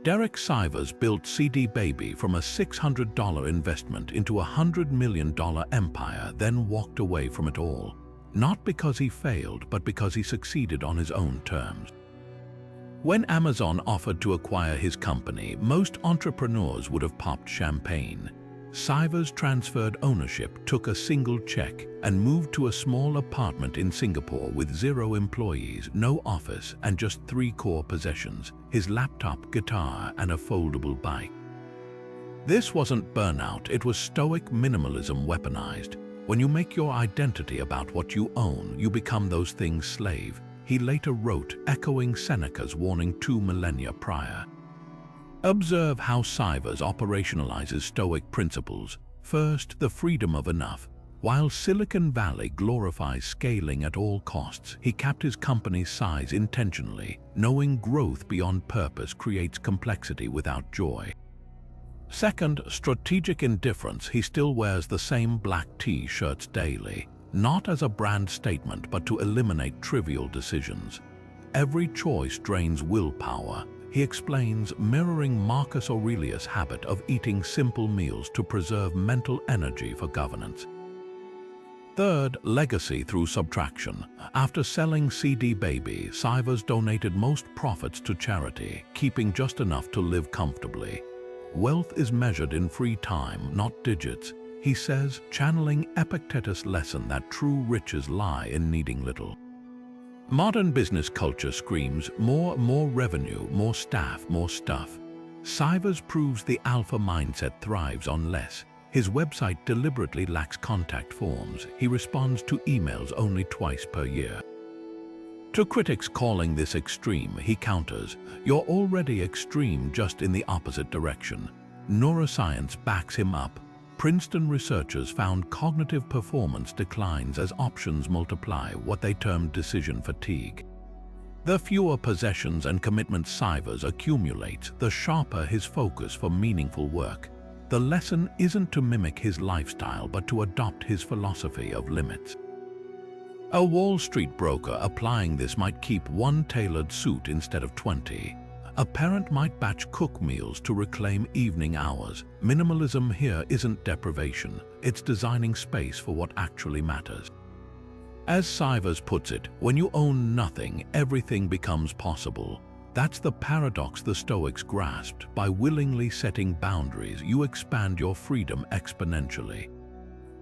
Derek Sivers built CD Baby from a $600 investment into a $100 million empire, then walked away from it all. Not because he failed, but because he succeeded on his own terms. When Amazon offered to acquire his company, most entrepreneurs would have popped champagne. Sivers transferred ownership, took a single check, and moved to a small apartment in Singapore with 0 employees, no office, and just 3 core possessions: his laptop, guitar, and a foldable bike. This wasn't burnout, it was Stoic minimalism weaponized. When you make your identity about what you own, you become those things' slave, he later wrote, echoing Seneca's warning 2 millennia prior. Observe how Sivers operationalizes Stoic principles. First, the freedom of enough. While Silicon Valley glorifies scaling at all costs, he kept his company's size intentionally, knowing growth beyond purpose creates complexity without joy. Second, strategic indifference. He still wears the same black t-shirts daily, not as a brand statement, but to eliminate trivial decisions. Every choice drains willpower, he explains, mirroring Marcus Aurelius' habit of eating simple meals to preserve mental energy for governance. Third, legacy through subtraction. After selling CD Baby, Sivers donated most profits to charity, keeping just enough to live comfortably. Wealth is measured in free time, not digits, he says, channeling Epictetus' lesson that true riches lie in needing little. Modern business culture screams more revenue, more staff, more stuff. Sivers proves the alpha mindset thrives on less. His website deliberately lacks contact forms. He responds to emails only twice per year. To critics calling this extreme, he counters, "You're already extreme, just in the opposite direction." Neuroscience backs him up. Princeton researchers found cognitive performance declines as options multiply, what they termed decision fatigue. The fewer possessions and commitments Sivers accumulates, the sharper his focus for meaningful work. The lesson isn't to mimic his lifestyle, but to adopt his philosophy of limits. A Wall Street broker applying this might keep one tailored suit instead of 20. A parent might batch cook meals to reclaim evening hours. Minimalism here isn't deprivation, it's designing space for what actually matters. As Sivers puts it, when you own nothing, everything becomes possible. That's the paradox the Stoics grasped. By willingly setting boundaries, you expand your freedom exponentially.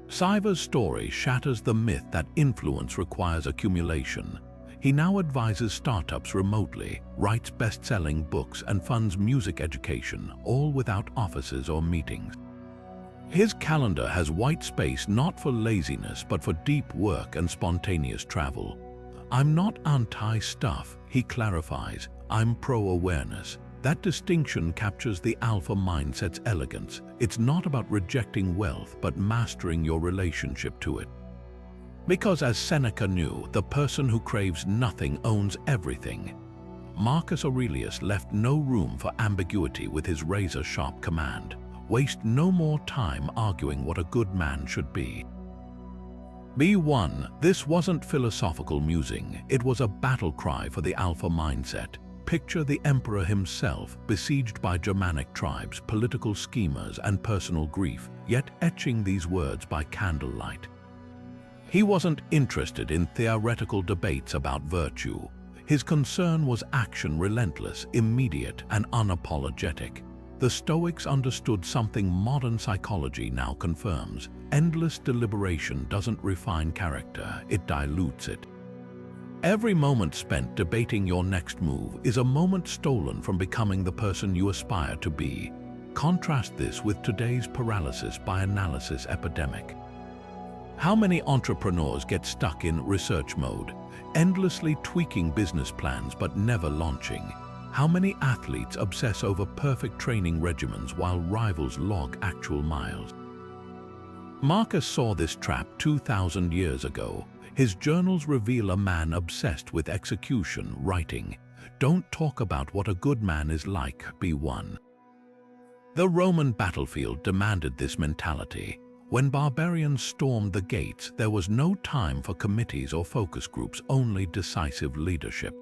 Sivers' story shatters the myth that influence requires accumulation. He now advises startups remotely, writes best-selling books, and funds music education, all without offices or meetings. His calendar has white space not for laziness but for deep work and spontaneous travel. "I'm not anti-stuff," he clarifies, "I'm pro-awareness." That distinction captures the alpha mindset's elegance. It's not about rejecting wealth but mastering your relationship to it. Because as Seneca knew, the person who craves nothing owns everything. Marcus Aurelius left no room for ambiguity with his razor-sharp command. Waste no more time arguing what a good man should be. B1. This wasn't philosophical musing, it was a battle cry for the alpha mindset. Picture the emperor himself, besieged by Germanic tribes, political schemers, and personal grief, yet etching these words by candlelight. He wasn't interested in theoretical debates about virtue. His concern was action, relentless, immediate, and unapologetic. The Stoics understood something modern psychology now confirms. Endless deliberation doesn't refine character, it dilutes it. Every moment spent debating your next move is a moment stolen from becoming the person you aspire to be. Contrast this with today's paralysis by analysis epidemic. How many entrepreneurs get stuck in research mode, endlessly tweaking business plans but never launching? How many athletes obsess over perfect training regimens while rivals log actual miles? Marcus saw this trap 2,000 years ago. His journals reveal a man obsessed with execution, writing, "Don't talk about what a good man is like, be one." The Roman battlefield demanded this mentality. When barbarians stormed the gates, there was no time for committees or focus groups, only decisive leadership.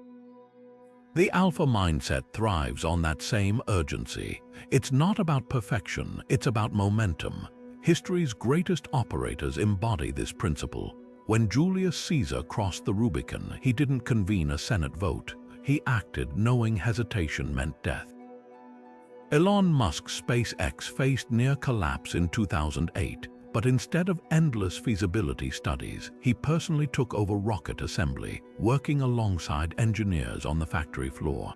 The alpha mindset thrives on that same urgency. It's not about perfection, it's about momentum. History's greatest operators embody this principle. When Julius Caesar crossed the Rubicon, he didn't convene a Senate vote. He acted knowing hesitation meant death. Elon Musk's SpaceX faced near collapse in 2008, but instead of endless feasibility studies, he personally took over rocket assembly, working alongside engineers on the factory floor.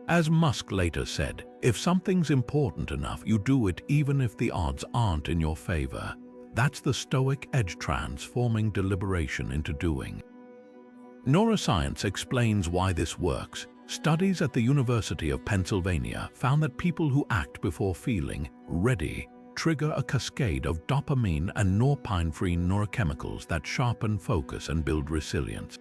As Musk later said, "If something's important enough, you do it even if the odds aren't in your favor." That's the Stoic edge, transforming deliberation into doing. Neuroscience explains why this works. Studies at the University of Pennsylvania found that people who act before feeling ready trigger a cascade of dopamine and norepinephrine neurochemicals that sharpen focus and build resilience.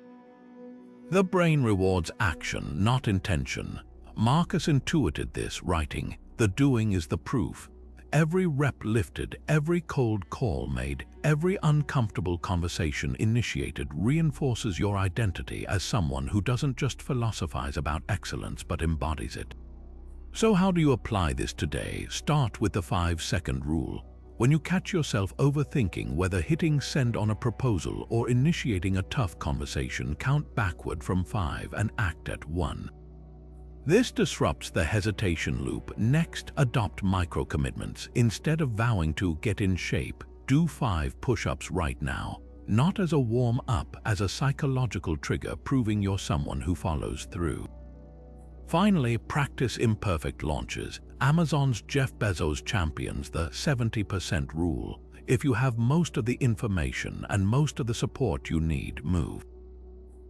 The brain rewards action, not intention. Marcus intuited this, writing, "The doing is the proof." Every rep lifted, every cold call made, every uncomfortable conversation initiated reinforces your identity as someone who doesn't just philosophize about excellence but embodies it. So how do you apply this today? Start with the 5-second rule. When you catch yourself overthinking whether hitting send on a proposal or initiating a tough conversation, count backward from 5 and act at 1. This disrupts the hesitation loop. Next, adopt micro-commitments. Instead of vowing to get in shape, do 5 push-ups right now. Not as a warm-up, as a psychological trigger proving you're someone who follows through. Finally, practice imperfect launches. Amazon's Jeff Bezos champions the 70% rule. If you have most of the information and most of the support you need, move.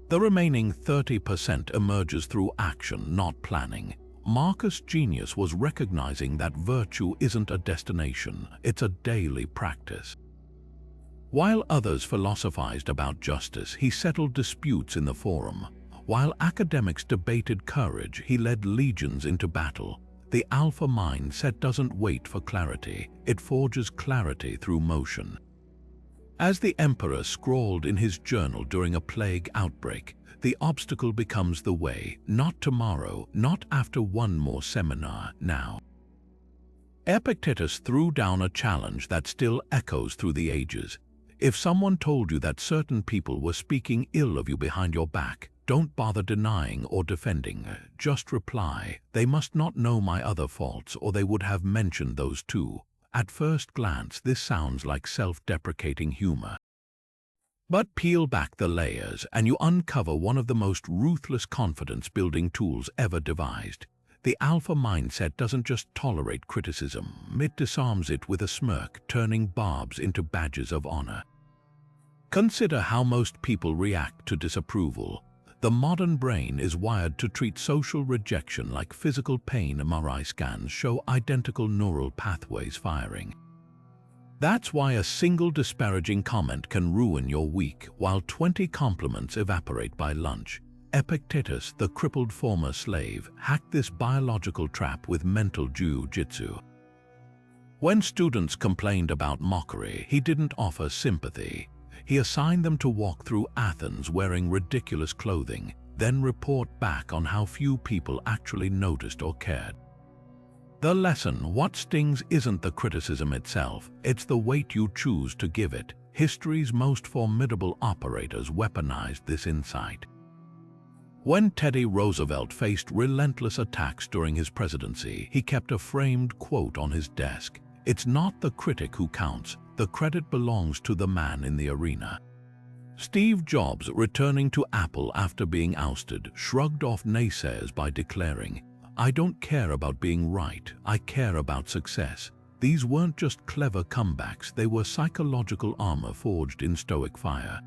The remaining 30% emerges through action, not planning. Marcus' genius was recognizing that virtue isn't a destination, it's a daily practice. While others philosophized about justice, he settled disputes in the forum. While academics debated courage, he led legions into battle. The alpha mindset doesn't wait for clarity, it forges clarity through motion. As the emperor scrawled in his journal during a plague outbreak, the obstacle becomes the way, not tomorrow, not after one more seminar, now. Epictetus threw down a challenge that still echoes through the ages. If someone told you that certain people were speaking ill of you behind your back, don't bother denying or defending. Just reply, "They must not know my other faults, or they would have mentioned those too." At first glance, this sounds like self-deprecating humor. But peel back the layers and you uncover one of the most ruthless confidence-building tools ever devised. The alpha mindset doesn't just tolerate criticism, it disarms it with a smirk, turning barbs into badges of honor. Consider how most people react to disapproval. The modern brain is wired to treat social rejection like physical pain. MRI scans show identical neural pathways firing. That's why a single disparaging comment can ruin your week, while 20 compliments evaporate by lunch. Epictetus, the crippled former slave, hacked this biological trap with mental jiu-jitsu. When students complained about mockery, he didn't offer sympathy. He assigned them to walk through Athens wearing ridiculous clothing, then report back on how few people actually noticed or cared. The lesson: what stings isn't the criticism itself, it's the weight you choose to give it. History's most formidable operators weaponized this insight. When Teddy Roosevelt faced relentless attacks during his presidency, he kept a framed quote on his desk: "It's not the critic who counts, the credit belongs to the man in the arena." Steve Jobs, returning to Apple after being ousted, shrugged off naysayers by declaring, "I don't care about being right, I care about success." These weren't just clever comebacks, they were psychological armor forged in Stoic fire.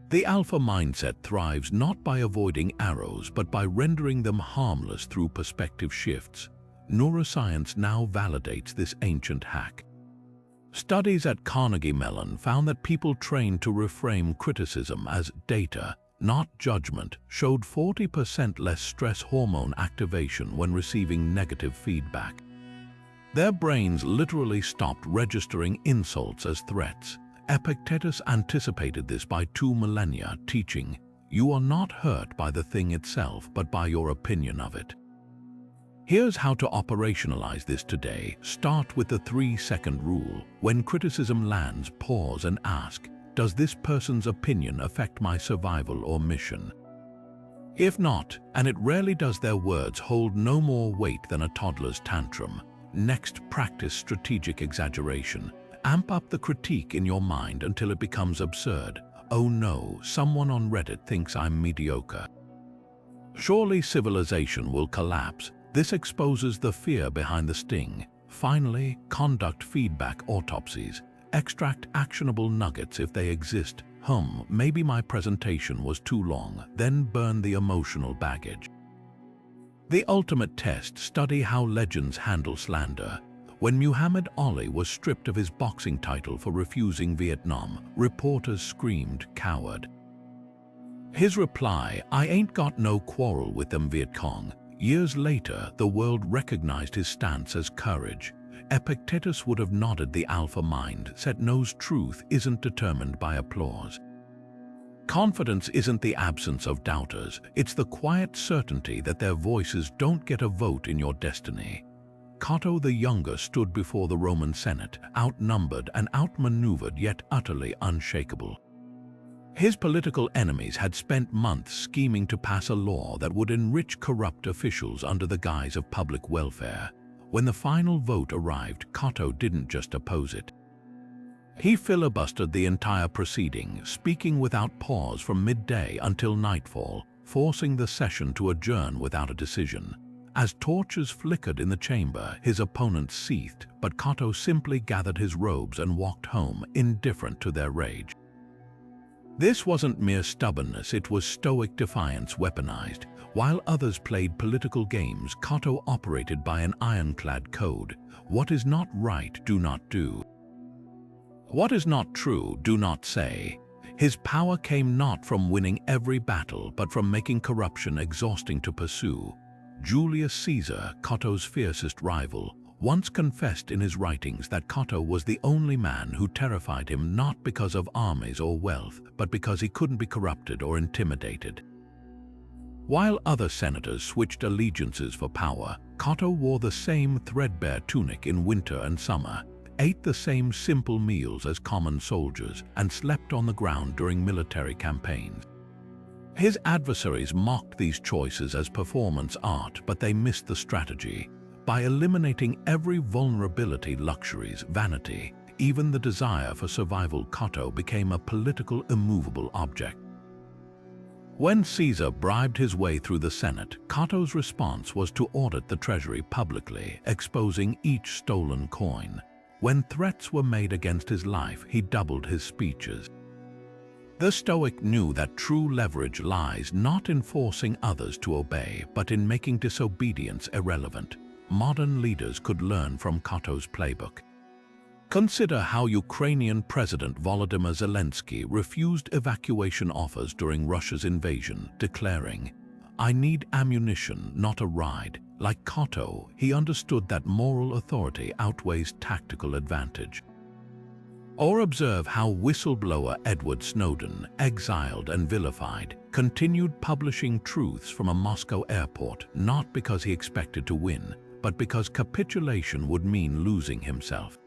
The alpha mindset thrives not by avoiding arrows, but by rendering them harmless through perspective shifts. Neuroscience now validates this ancient hack. Studies at Carnegie Mellon found that people trained to reframe criticism as data, not judgment, showed 40% less stress hormone activation when receiving negative feedback. Their brains literally stopped registering insults as threats. Epictetus anticipated this by 2 millennia, teaching, "You are not hurt by the thing itself, but by your opinion of it." Here's how to operationalize this today. Start with the 3-second rule. When criticism lands, pause and ask, does this person's opinion affect my survival or mission? If not, and it rarely does, their words hold no more weight than a toddler's tantrum. Next, practice strategic exaggeration. Amp up the critique in your mind until it becomes absurd. "Oh no, someone on Reddit thinks I'm mediocre. Surely civilization will collapse." This exposes the fear behind the sting. Finally, conduct feedback autopsies. Extract actionable nuggets if they exist. Maybe my presentation was too long. Then burn the emotional baggage. The ultimate test: study how legends handle slander. When Muhammad Ali was stripped of his boxing title for refusing Vietnam, reporters screamed, "Coward." His reply, "I ain't got no quarrel with them Viet Cong." Years later, the world recognized his stance as courage. Epictetus would have nodded. The alpha mindset knows truth isn't determined by applause. Confidence isn't the absence of doubters, it's the quiet certainty that their voices don't get a vote in your destiny. Cato the Younger stood before the Roman Senate, outnumbered and outmaneuvered, yet utterly unshakable. His political enemies had spent months scheming to pass a law that would enrich corrupt officials under the guise of public welfare. When the final vote arrived, Cato didn't just oppose it. He filibustered the entire proceeding, speaking without pause from midday until nightfall, forcing the session to adjourn without a decision. As torches flickered in the chamber, his opponents seethed, but Cato simply gathered his robes and walked home, indifferent to their rage. This wasn't mere stubbornness, it was Stoic defiance weaponized. While others played political games, Cato operated by an ironclad code. What is not right, do not do. What is not true, do not say. His power came not from winning every battle, but from making corruption exhausting to pursue. Julius Caesar, Cato's fiercest rival, once confessed in his writings that Cato was the only man who terrified him not because of armies or wealth, but because he couldn't be corrupted or intimidated. While other senators switched allegiances for power, Cato wore the same threadbare tunic in winter and summer, ate the same simple meals as common soldiers, and slept on the ground during military campaigns. His adversaries mocked these choices as performance art, but they missed the strategy. By eliminating every vulnerability, luxuries, vanity, even the desire for survival, Cato became a political immovable object. When Caesar bribed his way through the Senate, Cato's response was to audit the treasury publicly, exposing each stolen coin. When threats were made against his life, he doubled his speeches. The Stoic knew that true leverage lies not in forcing others to obey, but in making disobedience irrelevant. Modern leaders could learn from Cato's playbook. Consider how Ukrainian President Volodymyr Zelensky refused evacuation offers during Russia's invasion, declaring, "I need ammunition, not a ride." Like Cato, he understood that moral authority outweighs tactical advantage. Or observe how whistleblower Edward Snowden, exiled and vilified, continued publishing truths from a Moscow airport, not because he expected to win, but because capitulation would mean losing himself.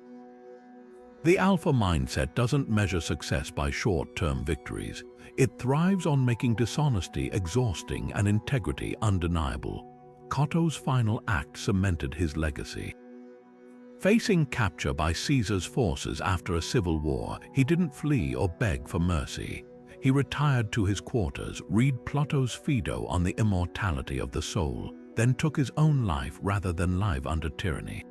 The alpha mindset doesn't measure success by short-term victories. It thrives on making dishonesty exhausting and integrity undeniable. Cato's final act cemented his legacy. Facing capture by Caesar's forces after a civil war, he didn't flee or beg for mercy. He retired to his quarters, read Plato's Phaedo on the immortality of the soul, then took his own life rather than live under tyranny.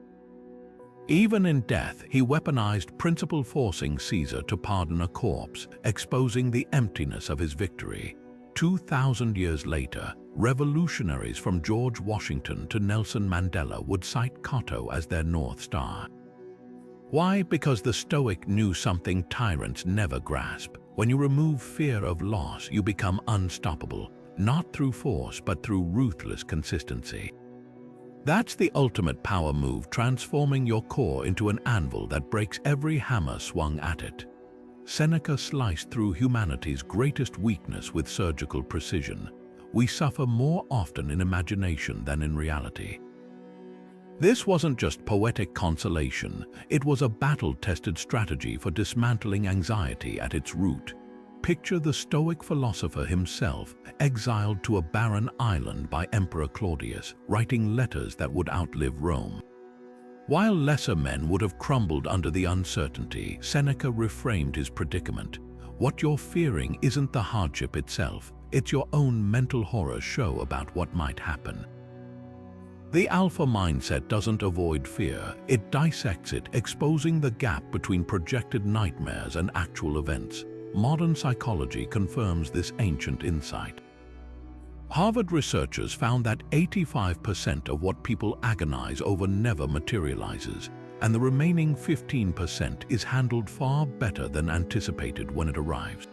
Even in death, he weaponized principle, forcing Caesar to pardon a corpse, exposing the emptiness of his victory. 2,000 years later, revolutionaries from George Washington to Nelson Mandela would cite Cato as their North Star. Why? Because the Stoic knew something tyrants never grasp. When you remove fear of loss, you become unstoppable, not through force but through ruthless consistency. That's the ultimate power move, transforming your core into an anvil that breaks every hammer swung at it. Seneca sliced through humanity's greatest weakness with surgical precision. We suffer more often in imagination than in reality. This wasn't just poetic consolation, it was a battle-tested strategy for dismantling anxiety at its root. Picture the Stoic philosopher himself, exiled to a barren island by Emperor Claudius, writing letters that would outlive Rome. While lesser men would have crumbled under the uncertainty, Seneca reframed his predicament. What you're fearing isn't the hardship itself, it's your own mental horror show about what might happen. The alpha mindset doesn't avoid fear, it dissects it, exposing the gap between projected nightmares and actual events. Modern psychology confirms this ancient insight. Harvard researchers found that 85% of what people agonize over never materializes, and the remaining 15% is handled far better than anticipated when it arrives.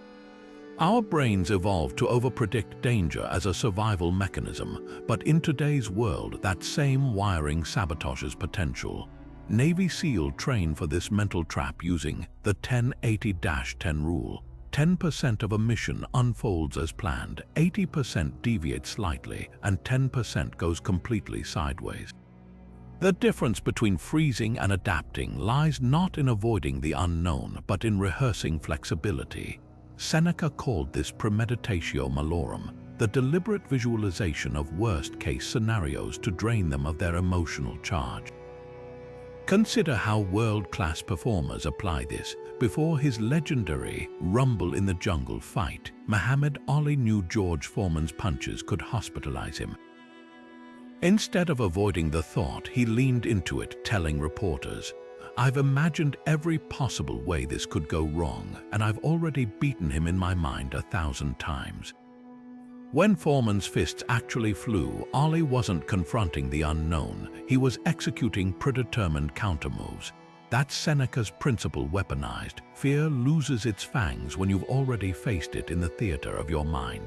Our brains evolved to overpredict danger as a survival mechanism, but in today's world, that same wiring sabotages potential. Navy SEAL train for this mental trap using the 10-80-10 rule. 10% of a mission unfolds as planned, 80% deviates slightly, and 10% goes completely sideways. The difference between freezing and adapting lies not in avoiding the unknown, but in rehearsing flexibility. Seneca called this premeditatio malorum, the deliberate visualization of worst-case scenarios to drain them of their emotional charge. Consider how world-class performers apply this. Before his legendary Rumble in the Jungle fight, Muhammad Ali knew George Foreman's punches could hospitalize him. Instead of avoiding the thought, he leaned into it, telling reporters, "I've imagined every possible way this could go wrong, and I've already beaten him in my mind 1,000 times." When Foreman's fists actually flew, Ollie wasn't confronting the unknown. He was executing predetermined countermoves. That's Seneca's principle weaponized. Fear loses its fangs when you've already faced it in the theater of your mind.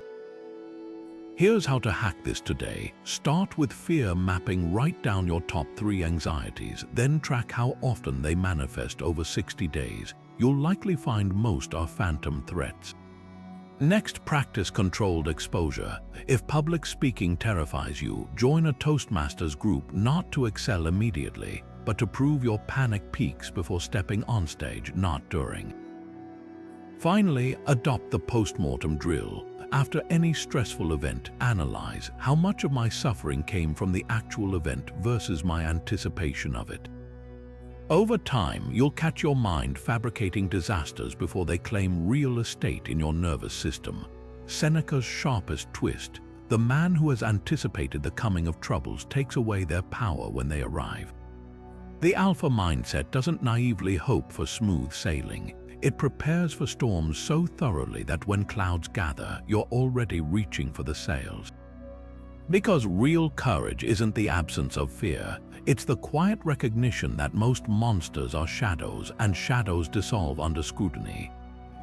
Here's how to hack this today. Start with fear mapping. Write down your top 3 anxieties, then track how often they manifest over 60 days. You'll likely find most are phantom threats. Next, practice controlled exposure. If public speaking terrifies you, join a Toastmasters group, not to excel immediately, but to prove your panic peaks before stepping on stage, not during. Finally, adopt the postmortem drill. After any stressful event, analyze how much of my suffering came from the actual event versus my anticipation of it. Over time, you'll catch your mind fabricating disasters before they claim real estate in your nervous system. Seneca's sharpest twist: the man who has anticipated the coming of troubles takes away their power when they arrive. The alpha mindset doesn't naively hope for smooth sailing. It prepares for storms so thoroughly that when clouds gather, you're already reaching for the sails. Because real courage isn't the absence of fear, it's the quiet recognition that most monsters are shadows, and shadows dissolve under scrutiny.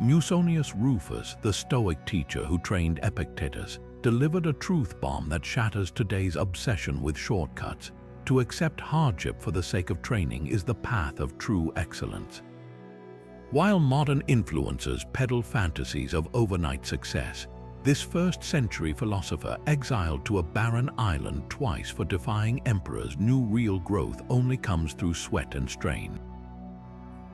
Musonius Rufus, the Stoic teacher who trained Epictetus, delivered a truth bomb that shatters today's obsession with shortcuts. To accept hardship for the sake of training is the path of true excellence. While modern influencers peddle fantasies of overnight success, this first-century philosopher, exiled to a barren island twice for defying emperors, knew real growth only comes through sweat and strain.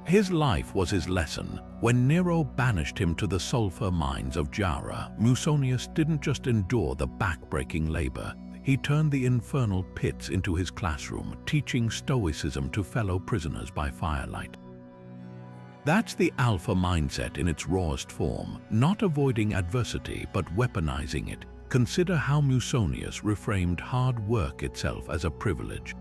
His life was his lesson. When Nero banished him to the sulfur mines of Jara, Musonius didn't just endure the back-breaking labor. He turned the infernal pits into his classroom, teaching Stoicism to fellow prisoners by firelight. That's the alpha mindset in its rawest form, not avoiding adversity but weaponizing it. Consider how Musonius reframed hard work itself as a privilege.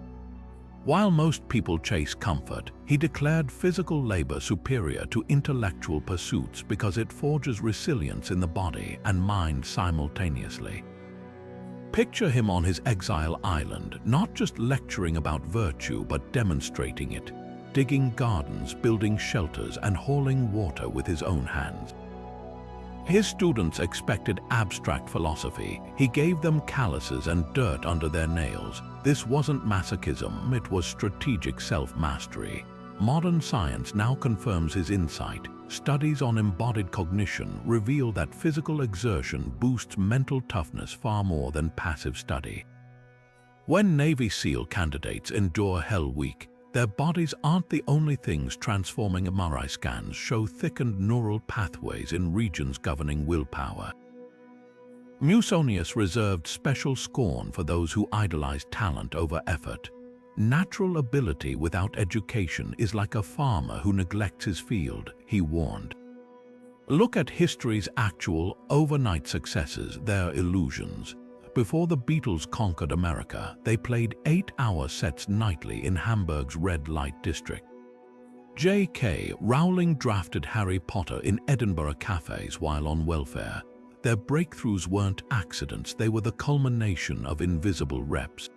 While most people chase comfort, he declared physical labor superior to intellectual pursuits because it forges resilience in the body and mind simultaneously. Picture him on his exile island, not just lecturing about virtue but demonstrating it. Digging gardens, building shelters, and hauling water with his own hands. His students expected abstract philosophy. He gave them calluses and dirt under their nails. This wasn't masochism, it was strategic self-mastery. Modern science now confirms his insight. Studies on embodied cognition reveal that physical exertion boosts mental toughness far more than passive study. When Navy SEAL candidates endure Hell Week, their bodies aren't the only things transforming. MRI scans show thickened neural pathways in regions governing willpower. Musonius reserved special scorn for those who idolize talent over effort. Natural ability without education is like a farmer who neglects his field, he warned. Look at history's actual overnight successes, their illusions. Before the Beatles conquered America, they played 8-hour sets nightly in Hamburg's red light district. J.K. Rowling drafted Harry Potter in Edinburgh cafes while on welfare. Their breakthroughs weren't accidents, they were the culmination of invisible reps.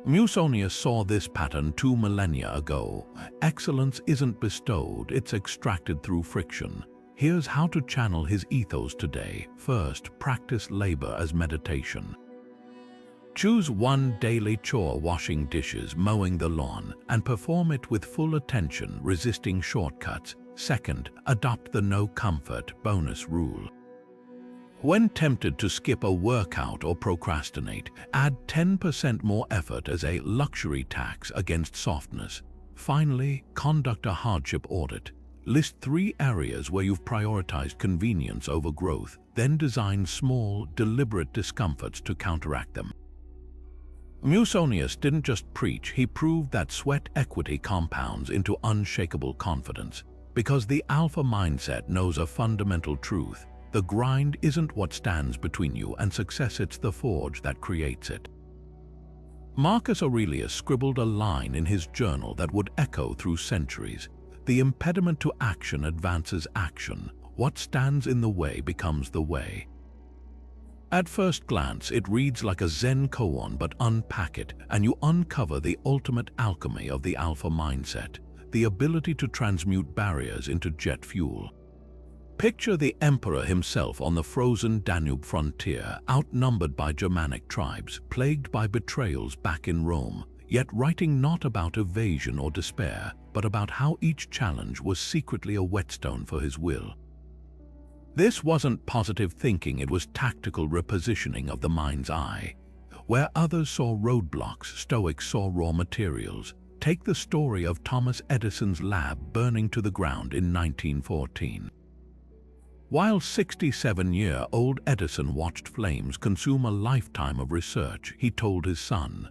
Musonius saw this pattern 2 millennia ago. Excellence isn't bestowed, it's extracted through friction. Here's how to channel his ethos today. First, practice labor as meditation. Choose one daily chore: washing dishes, mowing the lawn, and perform it with full attention, resisting shortcuts. Second, adopt the no comfort bonus rule. When tempted to skip a workout or procrastinate, add 10% more effort as a luxury tax against softness. Finally, conduct a hardship audit. List 3 areas where you've prioritized convenience over growth, then design small, deliberate discomforts to counteract them. Musonius didn't just preach, he proved that sweat equity compounds into unshakable confidence. Because the alpha mindset knows a fundamental truth: the grind isn't what stands between you and success, it's the forge that creates it. Marcus Aurelius scribbled a line in his journal that would echo through centuries. The impediment to action advances action. What stands in the way becomes the way. At first glance, it reads like a Zen koan, but unpack it, and you uncover the ultimate alchemy of the alpha mindset, the ability to transmute barriers into jet fuel. Picture the emperor himself on the frozen Danube frontier, outnumbered by Germanic tribes, plagued by betrayals back in Rome, yet writing not about evasion or despair, but about how each challenge was secretly a whetstone for his will. This wasn't positive thinking, it was tactical repositioning of the mind's eye. Where others saw roadblocks, Stoics saw raw materials. Take the story of Thomas Edison's lab burning to the ground in 1914. While 67-year-old Edison watched flames consume a lifetime of research, he told his son,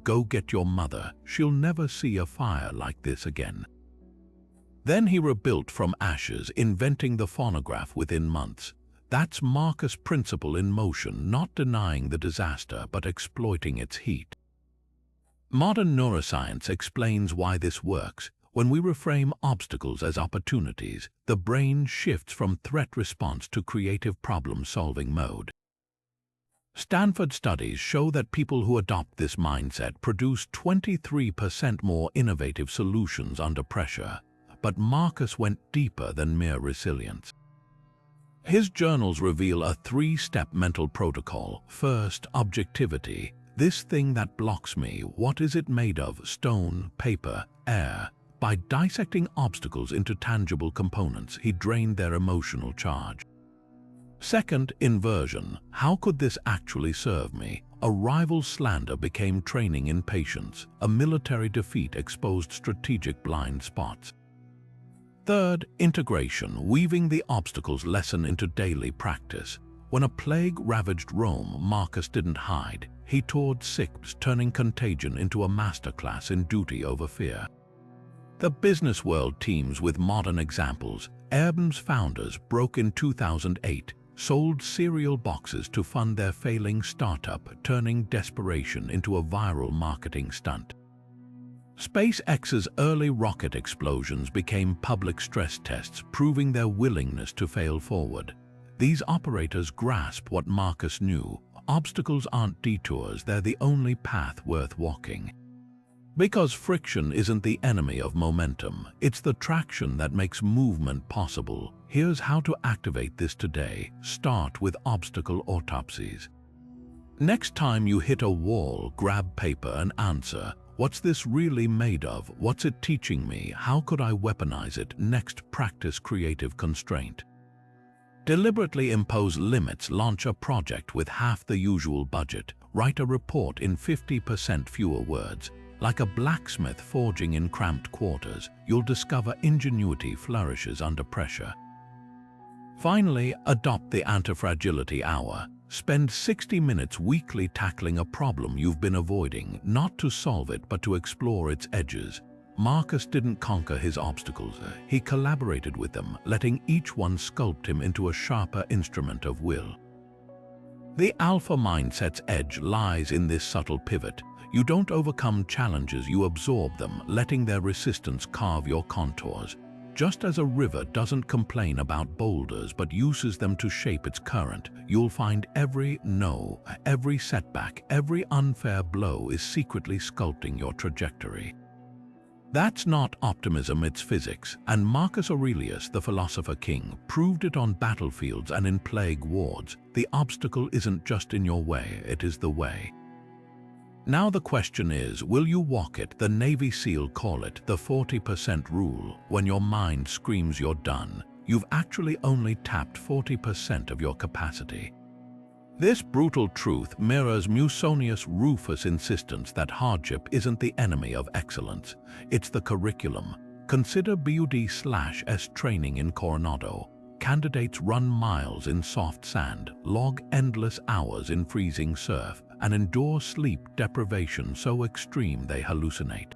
"Go get your mother, she'll never see a fire like this again." Then he rebuilt from ashes, inventing the phonograph within months. That's Marcus' principle in motion, not denying the disaster but exploiting its heat. Modern neuroscience explains why this works. When we reframe obstacles as opportunities, the brain shifts from threat response to creative problem-solving mode. Stanford studies show that people who adopt this mindset produce 23% more innovative solutions under pressure. But Marcus went deeper than mere resilience. His journals reveal a three-step mental protocol. First, objectivity. This thing that blocks me, what is it made of? Stone, paper, air. By dissecting obstacles into tangible components, he drained their emotional charge. Second, inversion. How could this actually serve me? A rival's slander became training in patience. A military defeat exposed strategic blind spots. Third, integration, weaving the obstacles lesson into daily practice. When a plague ravaged Rome, Marcus didn't hide. He toured sick, turning contagion into a masterclass in duty over fear. The business world teems with modern examples. Airbnb's founders broke in 2008, sold cereal boxes to fund their failing startup, turning desperation into a viral marketing stunt. SpaceX's early rocket explosions became public stress tests, proving their willingness to fail forward. These operators grasp what Marcus knew. Obstacles aren't detours, they're the only path worth walking. Because friction isn't the enemy of momentum, it's the traction that makes movement possible. Here's how to activate this today. Start with obstacle autopsies. Next time you hit a wall, grab paper and answer, what's this really made of? What's it teaching me? How could I weaponize it? Next, practice creative constraint. Deliberately impose limits. Launch a project with half the usual budget. Write a report in 50% fewer words. Like a blacksmith forging in cramped quarters, you'll discover ingenuity flourishes under pressure. Finally, adopt the anti-fragility hour. Spend 60 minutes weekly tackling a problem you've been avoiding, not to solve it but to explore its edges. Marcus didn't conquer his obstacles, he collaborated with them, letting each one sculpt him into a sharper instrument of will. The alpha mindset's edge lies in this subtle pivot. You don't overcome challenges, you absorb them, letting their resistance carve your contours. Just as a river doesn't complain about boulders but uses them to shape its current, you'll find every setback, every unfair blow is secretly sculpting your trajectory. That's not optimism, it's physics, and Marcus Aurelius, the philosopher king, proved it on battlefields and in plague wards. The obstacle isn't just in your way, it is the way. Now the question is, will you walk it? The Navy SEAL call it the 40% rule. When your mind screams you're done, you've actually only tapped 40% of your capacity. This brutal truth mirrors Musonius Rufus' insistence that hardship isn't the enemy of excellence, it's the curriculum. Consider BUD/S training in Coronado. Candidates run miles in soft sand, log endless hours in freezing surf, and endure sleep deprivation so extreme they hallucinate.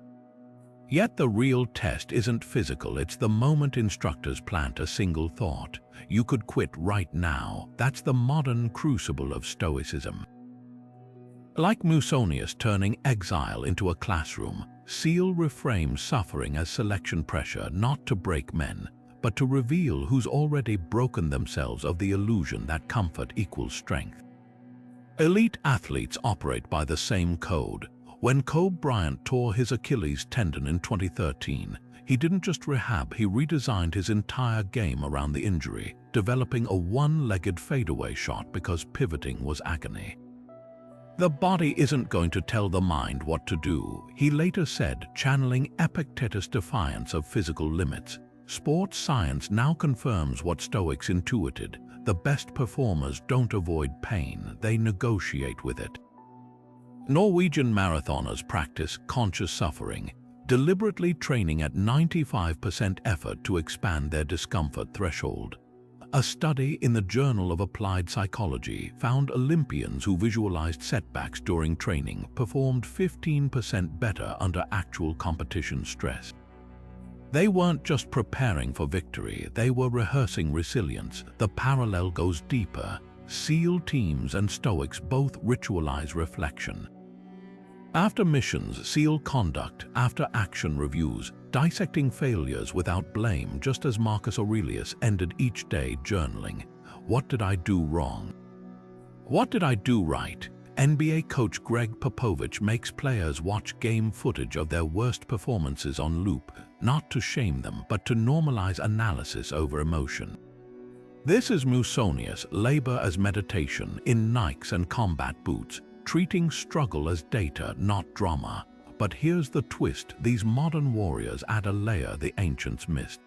Yet the real test isn't physical, it's the moment instructors plant a single thought. You could quit right now. That's the modern crucible of Stoicism. Like Musonius turning exile into a classroom, Seal reframes suffering as selection pressure not to break men, but to reveal who's already broken themselves of the illusion that comfort equals strength. Elite athletes operate by the same code. When Kobe Bryant tore his Achilles tendon in 2013, he didn't just rehab, he redesigned his entire game around the injury, developing a one-legged fadeaway shot because pivoting was agony. The body isn't going to tell the mind what to do, he later said, channeling Epictetus' defiance of physical limits. Sports science now confirms what Stoics intuited: the best performers don't avoid pain, they negotiate with it. Norwegian marathoners practice conscious suffering, deliberately training at 95% effort to expand their discomfort threshold. A study in the Journal of Applied Psychology found Olympians who visualized setbacks during training performed 15% better under actual competition stress. They weren't just preparing for victory, they were rehearsing resilience. The parallel goes deeper. SEAL teams and Stoics both ritualize reflection. After missions, SEAL conduct, after action reviews, dissecting failures without blame, just as Marcus Aurelius ended each day journaling. What did I do wrong? What did I do right? NBA coach Greg Popovich makes players watch game footage of their worst performances on loop, not to shame them, but to normalize analysis over emotion. This is Musonius, labor as meditation, in Nikes and combat boots, treating struggle as data, not drama. But here's the twist: these modern warriors add a layer the ancients missed.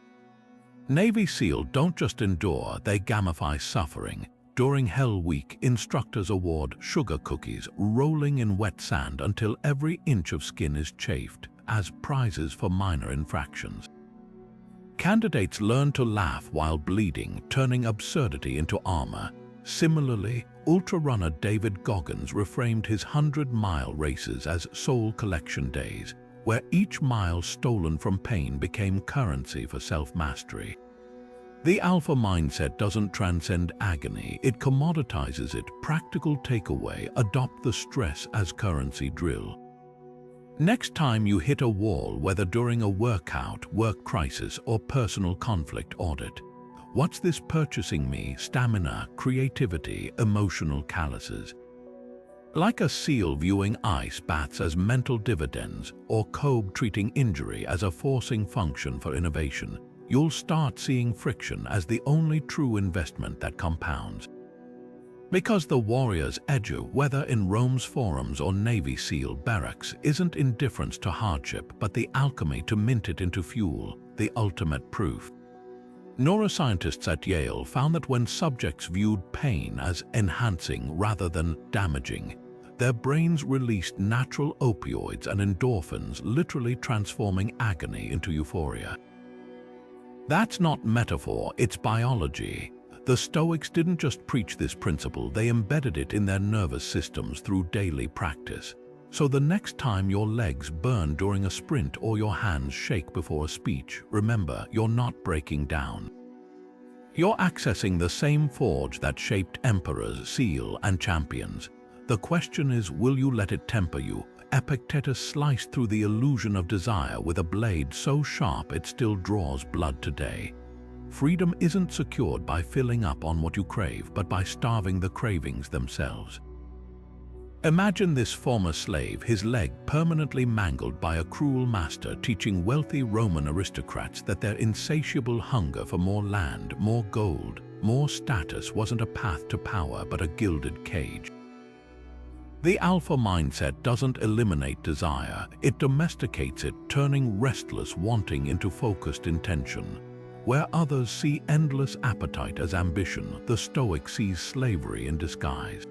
Navy SEAL don't just endure, they gamify suffering. During Hell Week, instructors award sugar cookies, rolling in wet sand until every inch of skin is chafed, as prizes for minor infractions. Candidates learn to laugh while bleeding, turning absurdity into armor. Similarly, ultra-runner David Goggins reframed his 100-mile races as soul collection days, where each mile stolen from pain became currency for self-mastery. The alpha mindset doesn't transcend agony, it commoditizes it. Practical takeaway: adopt the stress as currency drill. Next time you hit a wall, whether during a workout, work crisis, or personal conflict, audit. What's this purchasing me? Stamina, creativity, emotional calluses. Like a SEAL viewing ice baths as mental dividends, or Kobe treating injury as a forcing function for innovation, you'll start seeing friction as the only true investment that compounds. Because the warrior's edge, whether in Rome's forums or Navy SEAL barracks, isn't indifference to hardship, but the alchemy to mint it into fuel, the ultimate proof. Neuroscientists at Yale found that when subjects viewed pain as enhancing rather than damaging, their brains released natural opioids and endorphins, literally transforming agony into euphoria. That's not metaphor, it's biology. The Stoics didn't just preach this principle, they embedded it in their nervous systems through daily practice. So the next time your legs burn during a sprint or your hands shake before a speech, remember, you're not breaking down. You're accessing the same forge that shaped emperors, SEAL, and champions. The question is, will you let it temper you? Epictetus sliced through the illusion of desire with a blade so sharp it still draws blood today. Freedom isn't secured by filling up on what you crave, but by starving the cravings themselves. Imagine this former slave, his leg permanently mangled by a cruel master, teaching wealthy Roman aristocrats that their insatiable hunger for more land, more gold, more status wasn't a path to power but a gilded cage. The alpha mindset doesn't eliminate desire, it domesticates it, turning restless wanting into focused intention. Where others see endless appetite as ambition, the Stoic sees slavery in disguise.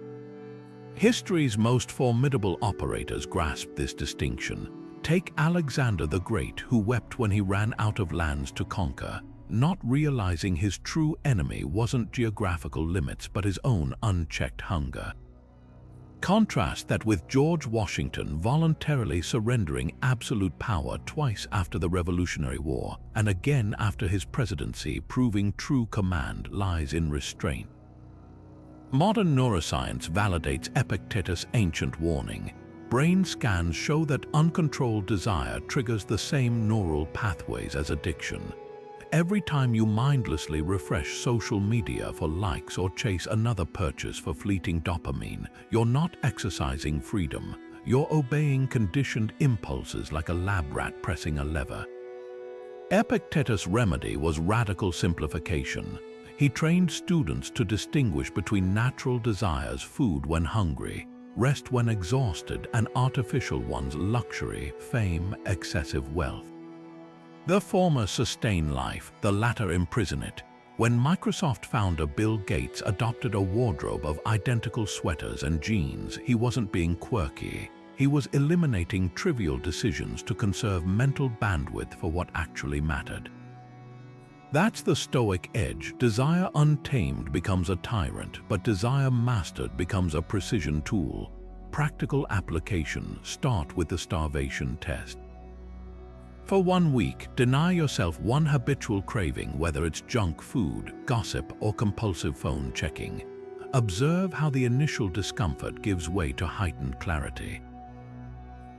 History's most formidable operators grasped this distinction. Take Alexander the Great, who wept when he ran out of lands to conquer, not realizing his true enemy wasn't geographical limits but his own unchecked hunger. Contrast that with George Washington voluntarily surrendering absolute power twice after the Revolutionary War, and again after his presidency, proving true command lies in restraint. Modern neuroscience validates Epictetus' ancient warning. Brain scans show that uncontrolled desire triggers the same neural pathways as addiction. Every time you mindlessly refresh social media for likes or chase another purchase for fleeting dopamine, you're not exercising freedom. You're obeying conditioned impulses like a lab rat pressing a lever. Epictetus' remedy was radical simplification. He trained students to distinguish between natural desires, food when hungry, rest when exhausted, and artificial ones, luxury, fame, excessive wealth. The former sustain life, the latter imprison it. When Microsoft founder Bill Gates adopted a wardrobe of identical sweaters and jeans, he wasn't being quirky. He was eliminating trivial decisions to conserve mental bandwidth for what actually mattered. That's the Stoic edge. Desire untamed becomes a tyrant, but desire mastered becomes a precision tool. Practical application. Start with the starvation test. For 1 week, deny yourself one habitual craving, whether it's junk food, gossip, or compulsive phone checking. Observe how the initial discomfort gives way to heightened clarity.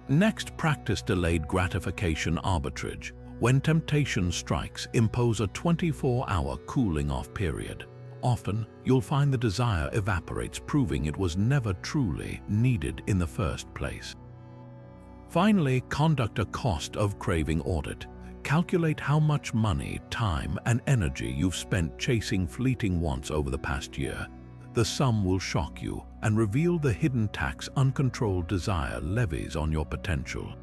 Next, practice delayed gratification arbitrage. When temptation strikes, impose a 24-hour cooling-off period. Often, you'll find the desire evaporates, proving it was never truly needed in the first place. Finally, conduct a cost of craving audit. Calculate how much money, time, and energy you've spent chasing fleeting wants over the past year. The sum will shock you and reveal the hidden tax uncontrolled desire levies on your potential.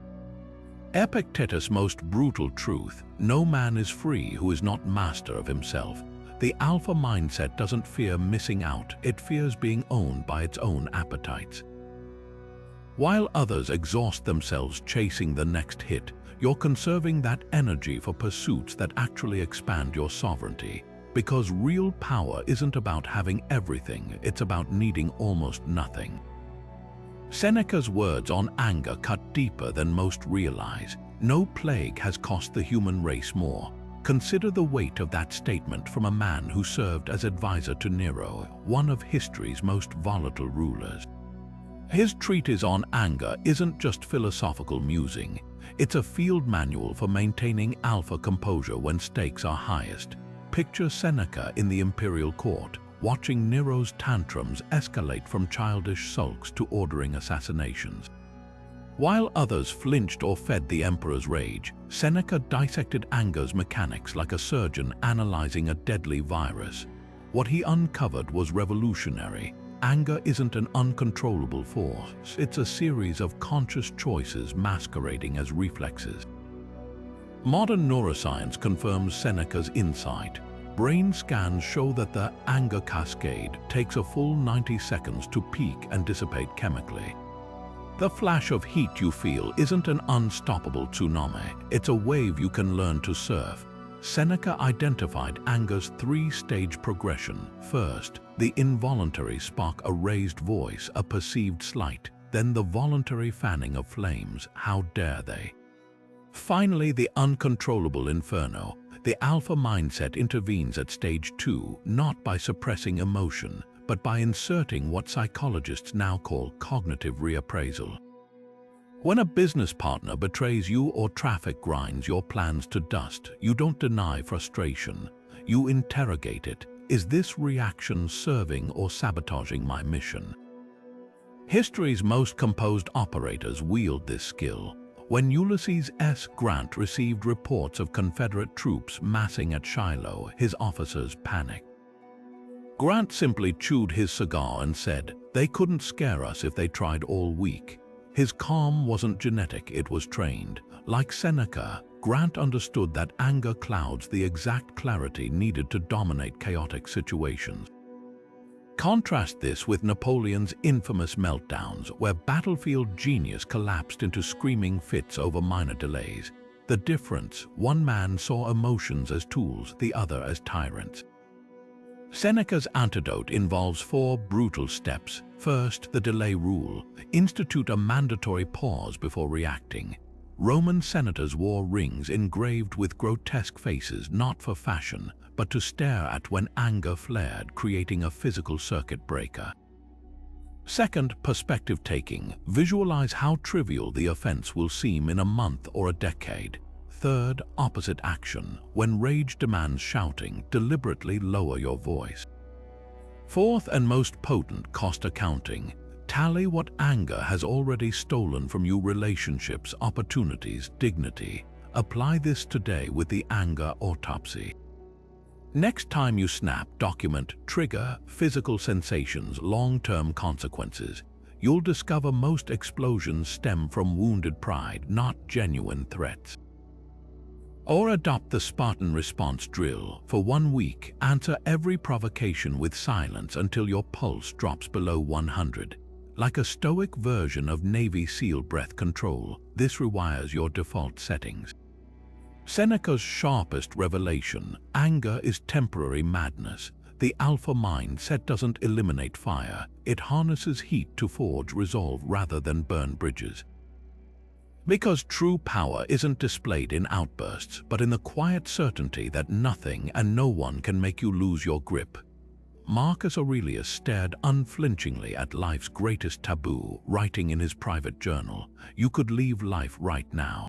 Epictetus' most brutal truth: no man is free who is not master of himself. The alpha mindset doesn't fear missing out, it fears being owned by its own appetites. While others exhaust themselves chasing the next hit, you're conserving that energy for pursuits that actually expand your sovereignty. Because real power isn't about having everything, it's about needing almost nothing. Seneca's words on anger cut deeper than most realize. No plague has cost the human race more. Consider the weight of that statement from a man who served as advisor to Nero, one of history's most volatile rulers. His treatise on anger isn't just philosophical musing. It's a field manual for maintaining alpha composure when stakes are highest. Picture Seneca in the imperial court, watching Nero's tantrums escalate from childish sulks to ordering assassinations. While others flinched or fed the emperor's rage, Seneca dissected anger's mechanics like a surgeon analyzing a deadly virus. What he uncovered was revolutionary. Anger isn't an uncontrollable force, it's a series of conscious choices masquerading as reflexes. Modern neuroscience confirms Seneca's insight. Brain scans show that the anger cascade takes a full 90 seconds to peak and dissipate chemically. The flash of heat you feel isn't an unstoppable tsunami, it's a wave you can learn to surf. Seneca identified anger's 3-stage progression. First, the involuntary spark, a raised voice, a perceived slight. Then the voluntary fanning of flames, how dare they? Finally, the uncontrollable inferno. The alpha mindset intervenes at stage 2, not by suppressing emotion, but by inserting what psychologists now call cognitive reappraisal. When a business partner betrays you or traffic grinds your plans to dust, you don't deny frustration. You interrogate it. Is this reaction serving or sabotaging my mission? History's most composed operators wield this skill. When Ulysses S. Grant received reports of Confederate troops massing at Shiloh, his officers panicked. Grant simply chewed his cigar and said, "They couldn't scare us if they tried all week." His calm wasn't genetic, it was trained. Like Seneca, Grant understood that anger clouds the exact clarity needed to dominate chaotic situations. Contrast this with Napoleon's infamous meltdowns, where battlefield genius collapsed into screaming fits over minor delays. The difference: one man saw emotions as tools, the other as tyrants. Seneca's antidote involves 4 brutal steps. First, the delay rule. Institute a mandatory pause before reacting. Roman senators wore rings engraved with grotesque faces, not for fashion, but to stare at when anger flared, creating a physical circuit breaker. Second, perspective taking. Visualize how trivial the offense will seem in a month or a decade. Third, opposite action. When rage demands shouting, deliberately lower your voice. Fourth, and most potent, cost accounting. Tally what anger has already stolen from you: relationships, opportunities, dignity. Apply this today with the anger autopsy. Next time you snap, document, trigger, physical sensations, long-term consequences. You'll discover most explosions stem from wounded pride, not genuine threats. Or adopt the Spartan response drill. For 1 week, answer every provocation with silence until your pulse drops below 100. Like a Stoic version of Navy SEAL breath control, this rewires your default settings. Seneca's sharpest revelation: anger is temporary madness. The alpha mindset doesn't eliminate fire, it harnesses heat to forge resolve rather than burn bridges. Because true power isn't displayed in outbursts, but in the quiet certainty that nothing and no one can make you lose your grip. Marcus Aurelius stared unflinchingly at life's greatest taboo, writing in his private journal, "You could leave life right now."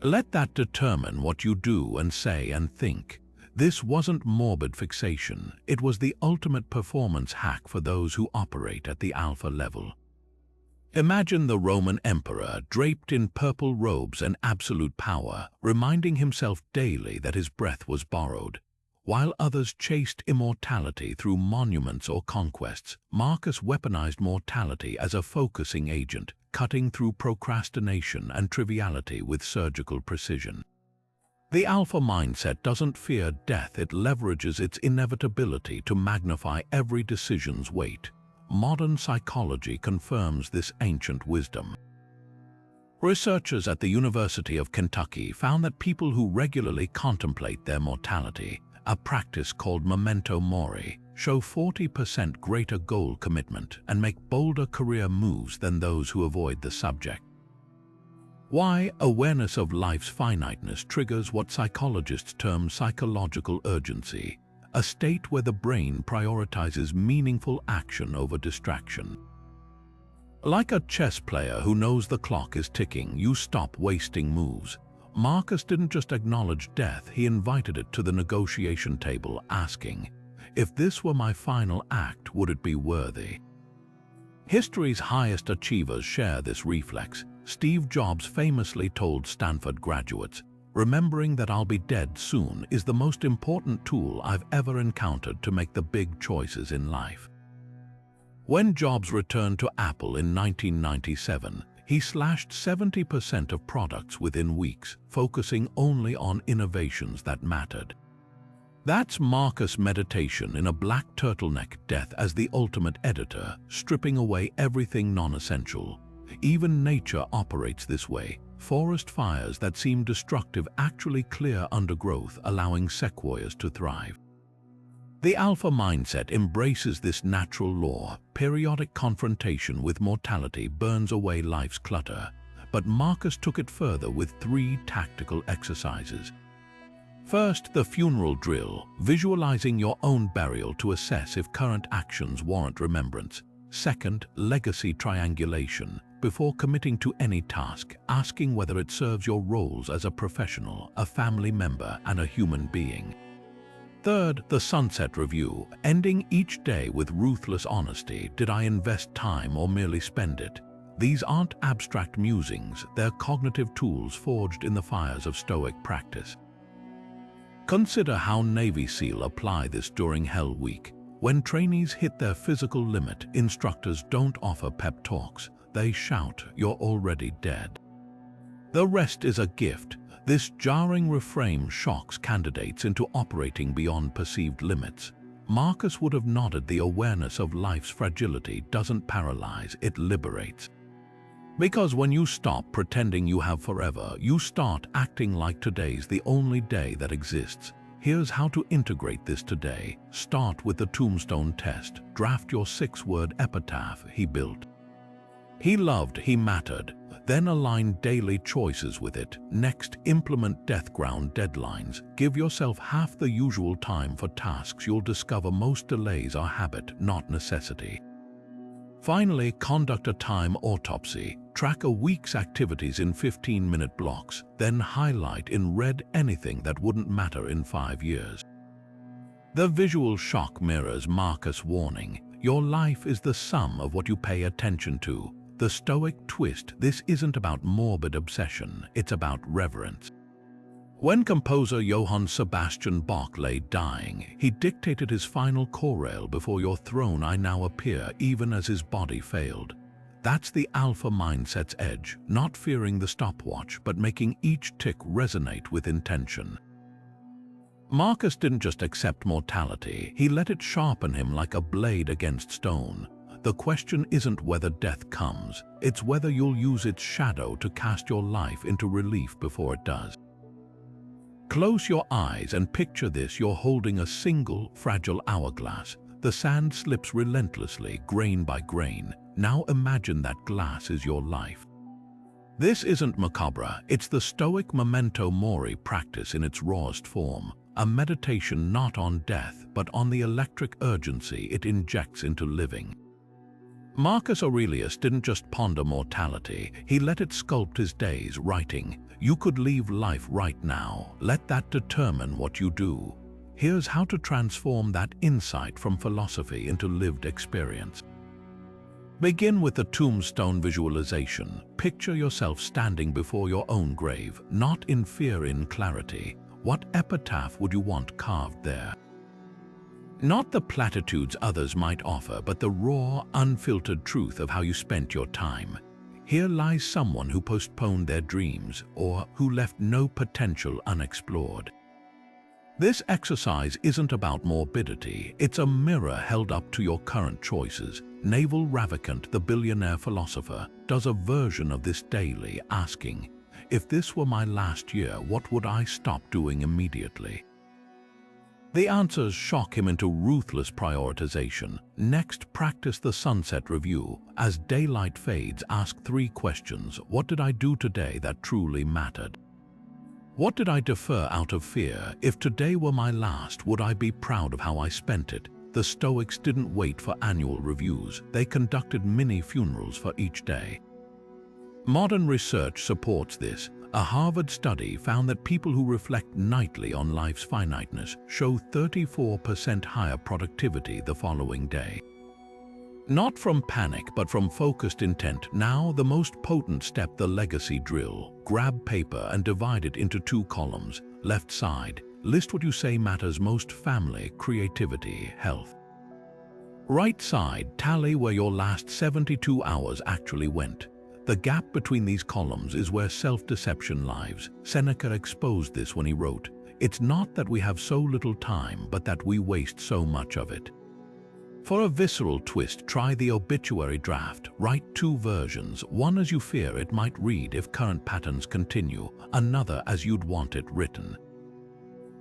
Let that determine what you do and say and think. This wasn't morbid fixation, it was the ultimate performance hack for those who operate at the alpha level. Imagine the Roman emperor draped in purple robes and absolute power, reminding himself daily that his breath was borrowed. While others chased immortality through monuments or conquests, Marcus weaponized mortality as a focusing agent, cutting through procrastination and triviality with surgical precision. The alpha mindset doesn't fear death, it leverages its inevitability to magnify every decision's weight. Modern psychology confirms this ancient wisdom. Researchers at the University of Kentucky found that people who regularly contemplate their mortality, a practice called memento mori, show 40% greater goal commitment and make bolder career moves than those who avoid the subject. Why? Awareness of life's finiteness triggers what psychologists term psychological urgency, a state where the brain prioritizes meaningful action over distraction. Like a chess player who knows the clock is ticking, you stop wasting moves. Marcus didn't just acknowledge death, he invited it to the negotiation table, asking, "If this were my final act, would it be worthy?" History's highest achievers share this reflex. Steve Jobs famously told Stanford graduates, "Remembering that I'll be dead soon is the most important tool I've ever encountered to make the big choices in life." When Jobs returned to Apple in 1997, he slashed 70% of products within weeks, focusing only on innovations that mattered. That's Marcus' meditation in a black turtleneck, death as the ultimate editor, stripping away everything non-essential. Even nature operates this way. Forest fires that seem destructive actually clear undergrowth, allowing sequoias to thrive. The alpha mindset embraces this natural law. Periodic confrontation with mortality burns away life's clutter. But Marcus took it further with 3 tactical exercises. First, the funeral drill, visualizing your own burial to assess if current actions warrant remembrance. Second, legacy triangulation, before committing to any task, asking whether it serves your roles as a professional, a family member, and a human being. Third, the sunset review, ending each day with ruthless honesty. Did I invest time or merely spend it? These aren't abstract musings, they're cognitive tools forged in the fires of Stoic practice. Consider how Navy SEAL apply this during Hell Week. When trainees hit their physical limit, instructors don't offer pep talks. They shout, "You're already dead." The rest is a gift. This jarring reframe shocks candidates into operating beyond perceived limits. Marcus would have nodded. The awareness of life's fragility doesn't paralyze, it liberates. Because when you stop pretending you have forever, you start acting like today's the only day that exists. Here's how to integrate this today. Start with the tombstone test. Draft your 6-word epitaph, "He built." He loved, he mattered. Then align daily choices with it. Next, implement death-ground deadlines. Give yourself half the usual time for tasks. You'll discover most delays are habit, not necessity. Finally, conduct a time autopsy. Track a week's activities in 15-minute blocks, then highlight in red anything that wouldn't matter in 5 years. The visual shock mirrors Marcus' warning. Your life is the sum of what you pay attention to. The Stoic twist: this isn't about morbid obsession, it's about reverence. When composer Johann Sebastian Bach lay dying, he dictated his final chorale, "Before your throne I now appear," even as his body failed. That's the alpha mindset's edge, not fearing the stopwatch, but making each tick resonate with intention. Marcus didn't just accept mortality, he let it sharpen him like a blade against stone. The question isn't whether death comes, it's whether you'll use its shadow to cast your life into relief before it does. Close your eyes and picture this: you're holding a single, fragile hourglass. The sand slips relentlessly, grain by grain. Now imagine that glass is your life. This isn't macabre, it's the Stoic memento mori practice in its rawest form. A meditation not on death, but on the electric urgency it injects into living. Marcus Aurelius didn't just ponder mortality, he let it sculpt his days, writing, "You could leave life right now. Let that determine what you do." Here's how to transform that insight from philosophy into lived experience. Begin with the tombstone visualization. Picture yourself standing before your own grave, not in fear, in clarity. What epitaph would you want carved there? Not the platitudes others might offer, but the raw, unfiltered truth of how you spent your time. Here lies someone who postponed their dreams, or who left no potential unexplored. This exercise isn't about morbidity, it's a mirror held up to your current choices. Naval Ravikant, the billionaire philosopher, does a version of this daily, asking, "If this were my last year, what would I stop doing immediately?" The answers shock him into ruthless prioritization. Next, practice the sunset review. As daylight fades, ask 3 questions. What did I do today that truly mattered? What did I defer out of fear? If today were my last, would I be proud of how I spent it? The Stoics didn't wait for annual reviews. They conducted mini-funerals for each day. Modern research supports this. A Harvard study found that people who reflect nightly on life's finiteness show 34% higher productivity the following day. Not from panic, but from focused intent. Now, the most potent step, the legacy drill. Grab paper and divide it into 2 columns. Left side, list what you say matters most: family, creativity, health. Right side, tally where your last 72 hours actually went. The gap between these columns is where self-deception lives. Seneca exposed this when he wrote, "It's not that we have so little time, but that we waste so much of it." For a visceral twist, try the obituary draft. Write 2 versions, one as you fear it might read if current patterns continue, another as you'd want it written.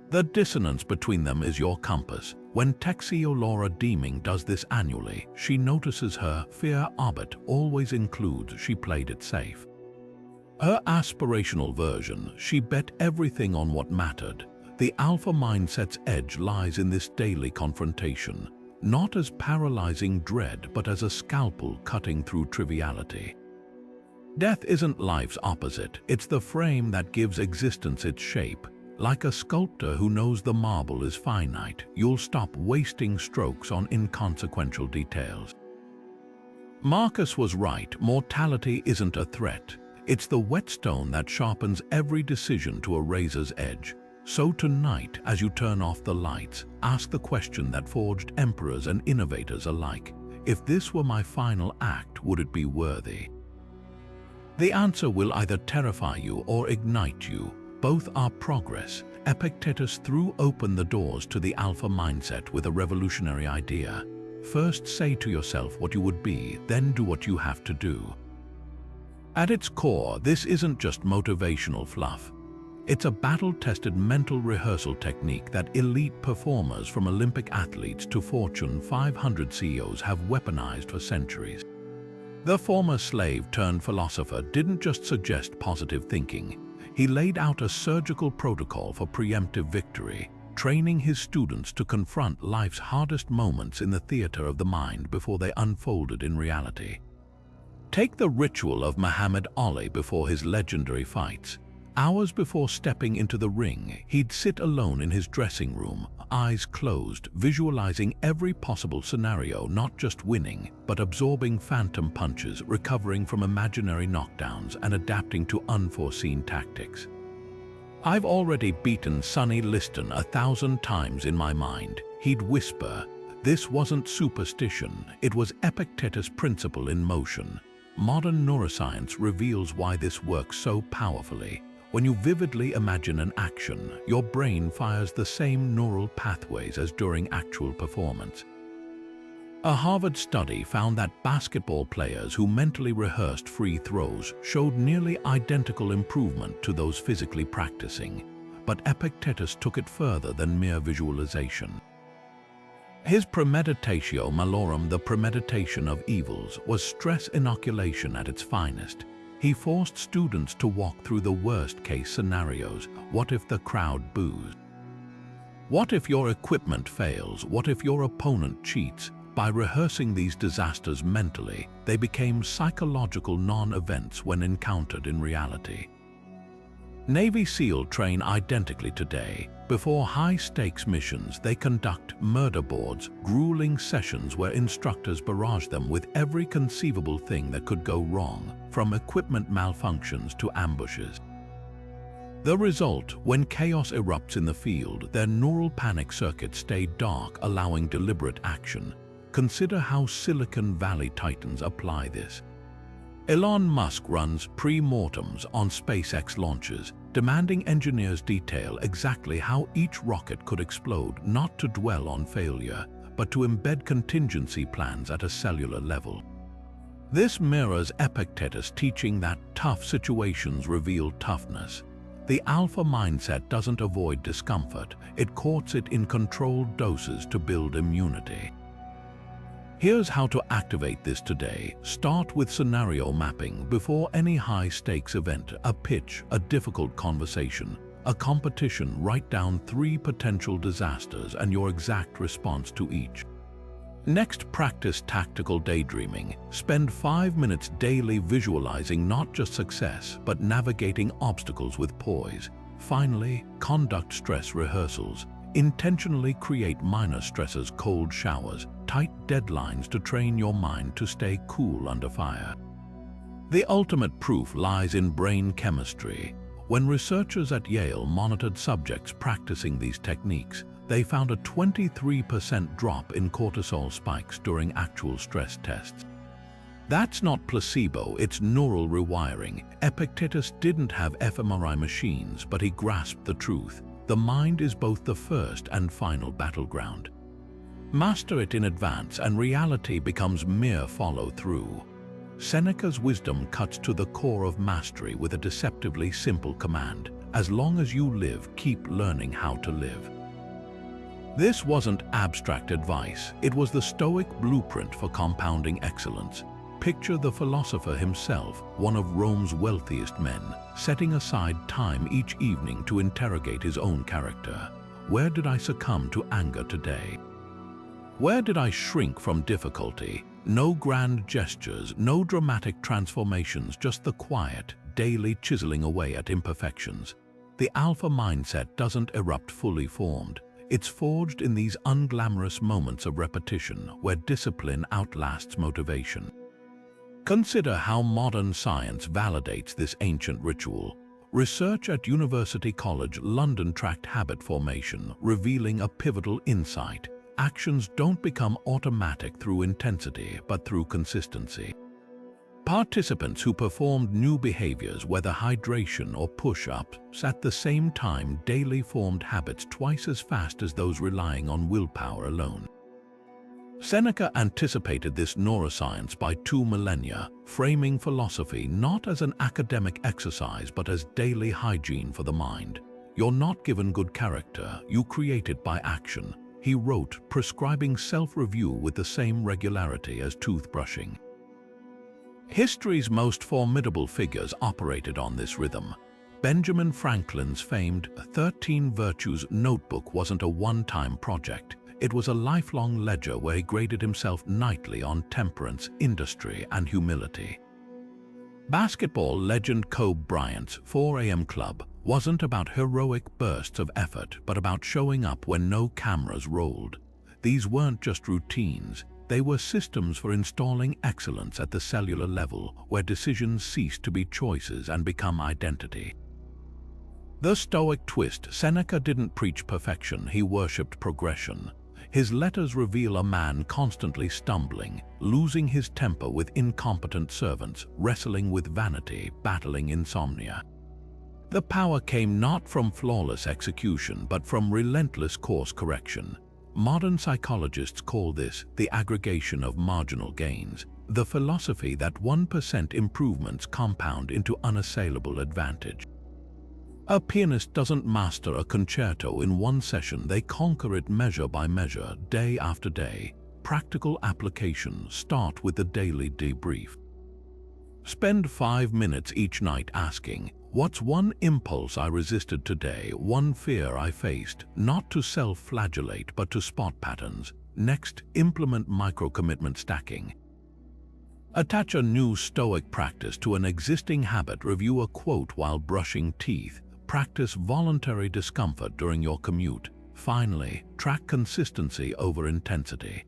The dissonance between them is your compass. When Laura Deeming does this annually, she notices her fear orbit always includes "she played it safe." Her aspirational version, "she bet everything on what mattered." The alpha mindset's edge lies in this daily confrontation, not as paralyzing dread, but as a scalpel cutting through triviality. Death isn't life's opposite, it's the frame that gives existence its shape. Like a sculptor who knows the marble is finite, you'll stop wasting strokes on inconsequential details. Marcus was right, mortality isn't a threat. It's the whetstone that sharpens every decision to a razor's edge. So tonight, as you turn off the lights, ask the question that forged emperors and innovators alike. If this were my final act, would it be worthy? The answer will either terrify you or ignite you. Both are progress. Epictetus threw open the doors to the alpha mindset with a revolutionary idea. First say to yourself what you would be, then do what you have to do. At its core, this isn't just motivational fluff. It's a battle-tested mental rehearsal technique that elite performers from Olympic athletes to Fortune 500 CEOs have weaponized for centuries. The former slave-turned-philosopher didn't just suggest positive thinking. He laid out a surgical protocol for preemptive victory, training his students to confront life's hardest moments in the theater of the mind before they unfolded in reality. Take the ritual of Muhammad Ali before his legendary fights. Hours before stepping into the ring, he'd sit alone in his dressing room, eyes closed, visualizing every possible scenario, not just winning, but absorbing phantom punches, recovering from imaginary knockdowns, and adapting to unforeseen tactics. "I've already beaten Sonny Liston 1,000 times in my mind," he'd whisper. This wasn't superstition, it was Epictetus' principle in motion. Modern neuroscience reveals why this works so powerfully. When you vividly imagine an action, your brain fires the same neural pathways as during actual performance. A Harvard study found that basketball players who mentally rehearsed free throws showed nearly identical improvement to those physically practicing, but Epictetus took it further than mere visualization. His premeditatio malorum, the premeditation of evils, was stress inoculation at its finest. He forced students to walk through the worst-case scenarios. What if the crowd boos? What if your equipment fails? What if your opponent cheats? By rehearsing these disasters mentally, they became psychological non-events when encountered in reality. Navy SEAL train identically today. Before high-stakes missions, they conduct murder boards, grueling sessions where instructors barrage them with every conceivable thing that could go wrong, from equipment malfunctions to ambushes. The result, when chaos erupts in the field, their neural panic circuits stay dark, allowing deliberate action. Consider how Silicon Valley titans apply this. Elon Musk runs pre-mortems on SpaceX launches, demanding engineers detail exactly how each rocket could explode, not to dwell on failure, but to embed contingency plans at a cellular level. This mirrors Epictetus' teaching that tough situations reveal toughness. The alpha mindset doesn't avoid discomfort, it courts it in controlled doses to build immunity. Here's how to activate this today. Start with scenario mapping before any high-stakes event, a pitch, a difficult conversation, a competition. Write down 3 potential disasters and your exact response to each. Next, practice tactical daydreaming. Spend 5 minutes daily visualizing not just success, but navigating obstacles with poise. Finally, conduct stress rehearsals. Intentionally create minor stresses, cold showers, tight deadlines to train your mind to stay cool under fire. The ultimate proof lies in brain chemistry. When researchers at Yale monitored subjects practicing these techniques, they found a 23% drop in cortisol spikes during actual stress tests. That's not placebo, it's neural rewiring. Epictetus didn't have fMRI machines, but he grasped the truth. The mind is both the first and final battleground. Master it in advance and reality becomes mere follow-through. Seneca's wisdom cuts to the core of mastery with a deceptively simple command: as long as you live, keep learning how to live. This wasn't abstract advice, it was the Stoic blueprint for compounding excellence. Picture the philosopher himself, one of Rome's wealthiest men, setting aside time each evening to interrogate his own character. Where did I succumb to anger today? Where did I shrink from difficulty? No grand gestures, no dramatic transformations, just the quiet, daily chiseling away at imperfections. The alpha mindset doesn't erupt fully formed. It's forged in these unglamorous moments of repetition, where discipline outlasts motivation. Consider how modern science validates this ancient ritual. Research at University College London tracked habit formation, revealing a pivotal insight. Actions don't become automatic through intensity, but through consistency. Participants who performed new behaviors, whether hydration or push-ups, at the same time daily formed habits twice as fast as those relying on willpower alone. Seneca anticipated this neuroscience by 2 millennia, framing philosophy not as an academic exercise but as daily hygiene for the mind. You're not given good character, you create it by action, he wrote, prescribing self-review with the same regularity as toothbrushing. History's most formidable figures operated on this rhythm. Benjamin Franklin's famed 13 Virtues notebook wasn't a one-time project. It was a lifelong ledger where he graded himself nightly on temperance, industry, and humility. Basketball legend Kobe Bryant's 4 a.m. club wasn't about heroic bursts of effort, but about showing up when no cameras rolled. These weren't just routines, they were systems for installing excellence at the cellular level, where decisions cease to be choices and become identity. The Stoic twist: Seneca didn't preach perfection, he worshipped progression. His letters reveal a man constantly stumbling, losing his temper with incompetent servants, wrestling with vanity, battling insomnia. The power came not from flawless execution, but from relentless course correction. Modern psychologists call this the aggregation of marginal gains, the philosophy that 1% improvements compound into unassailable advantage. A pianist doesn't master a concerto in one session, they conquer it measure by measure, day after day. Practical application: start with the daily debrief. Spend 5 minutes each night asking, what's one impulse I resisted today, one fear I faced, not to self-flagellate but to spot patterns. Next, implement micro-commitment stacking. Attach a new Stoic practice to an existing habit, review a quote while brushing teeth, practice voluntary discomfort during your commute. Finally, track consistency over intensity.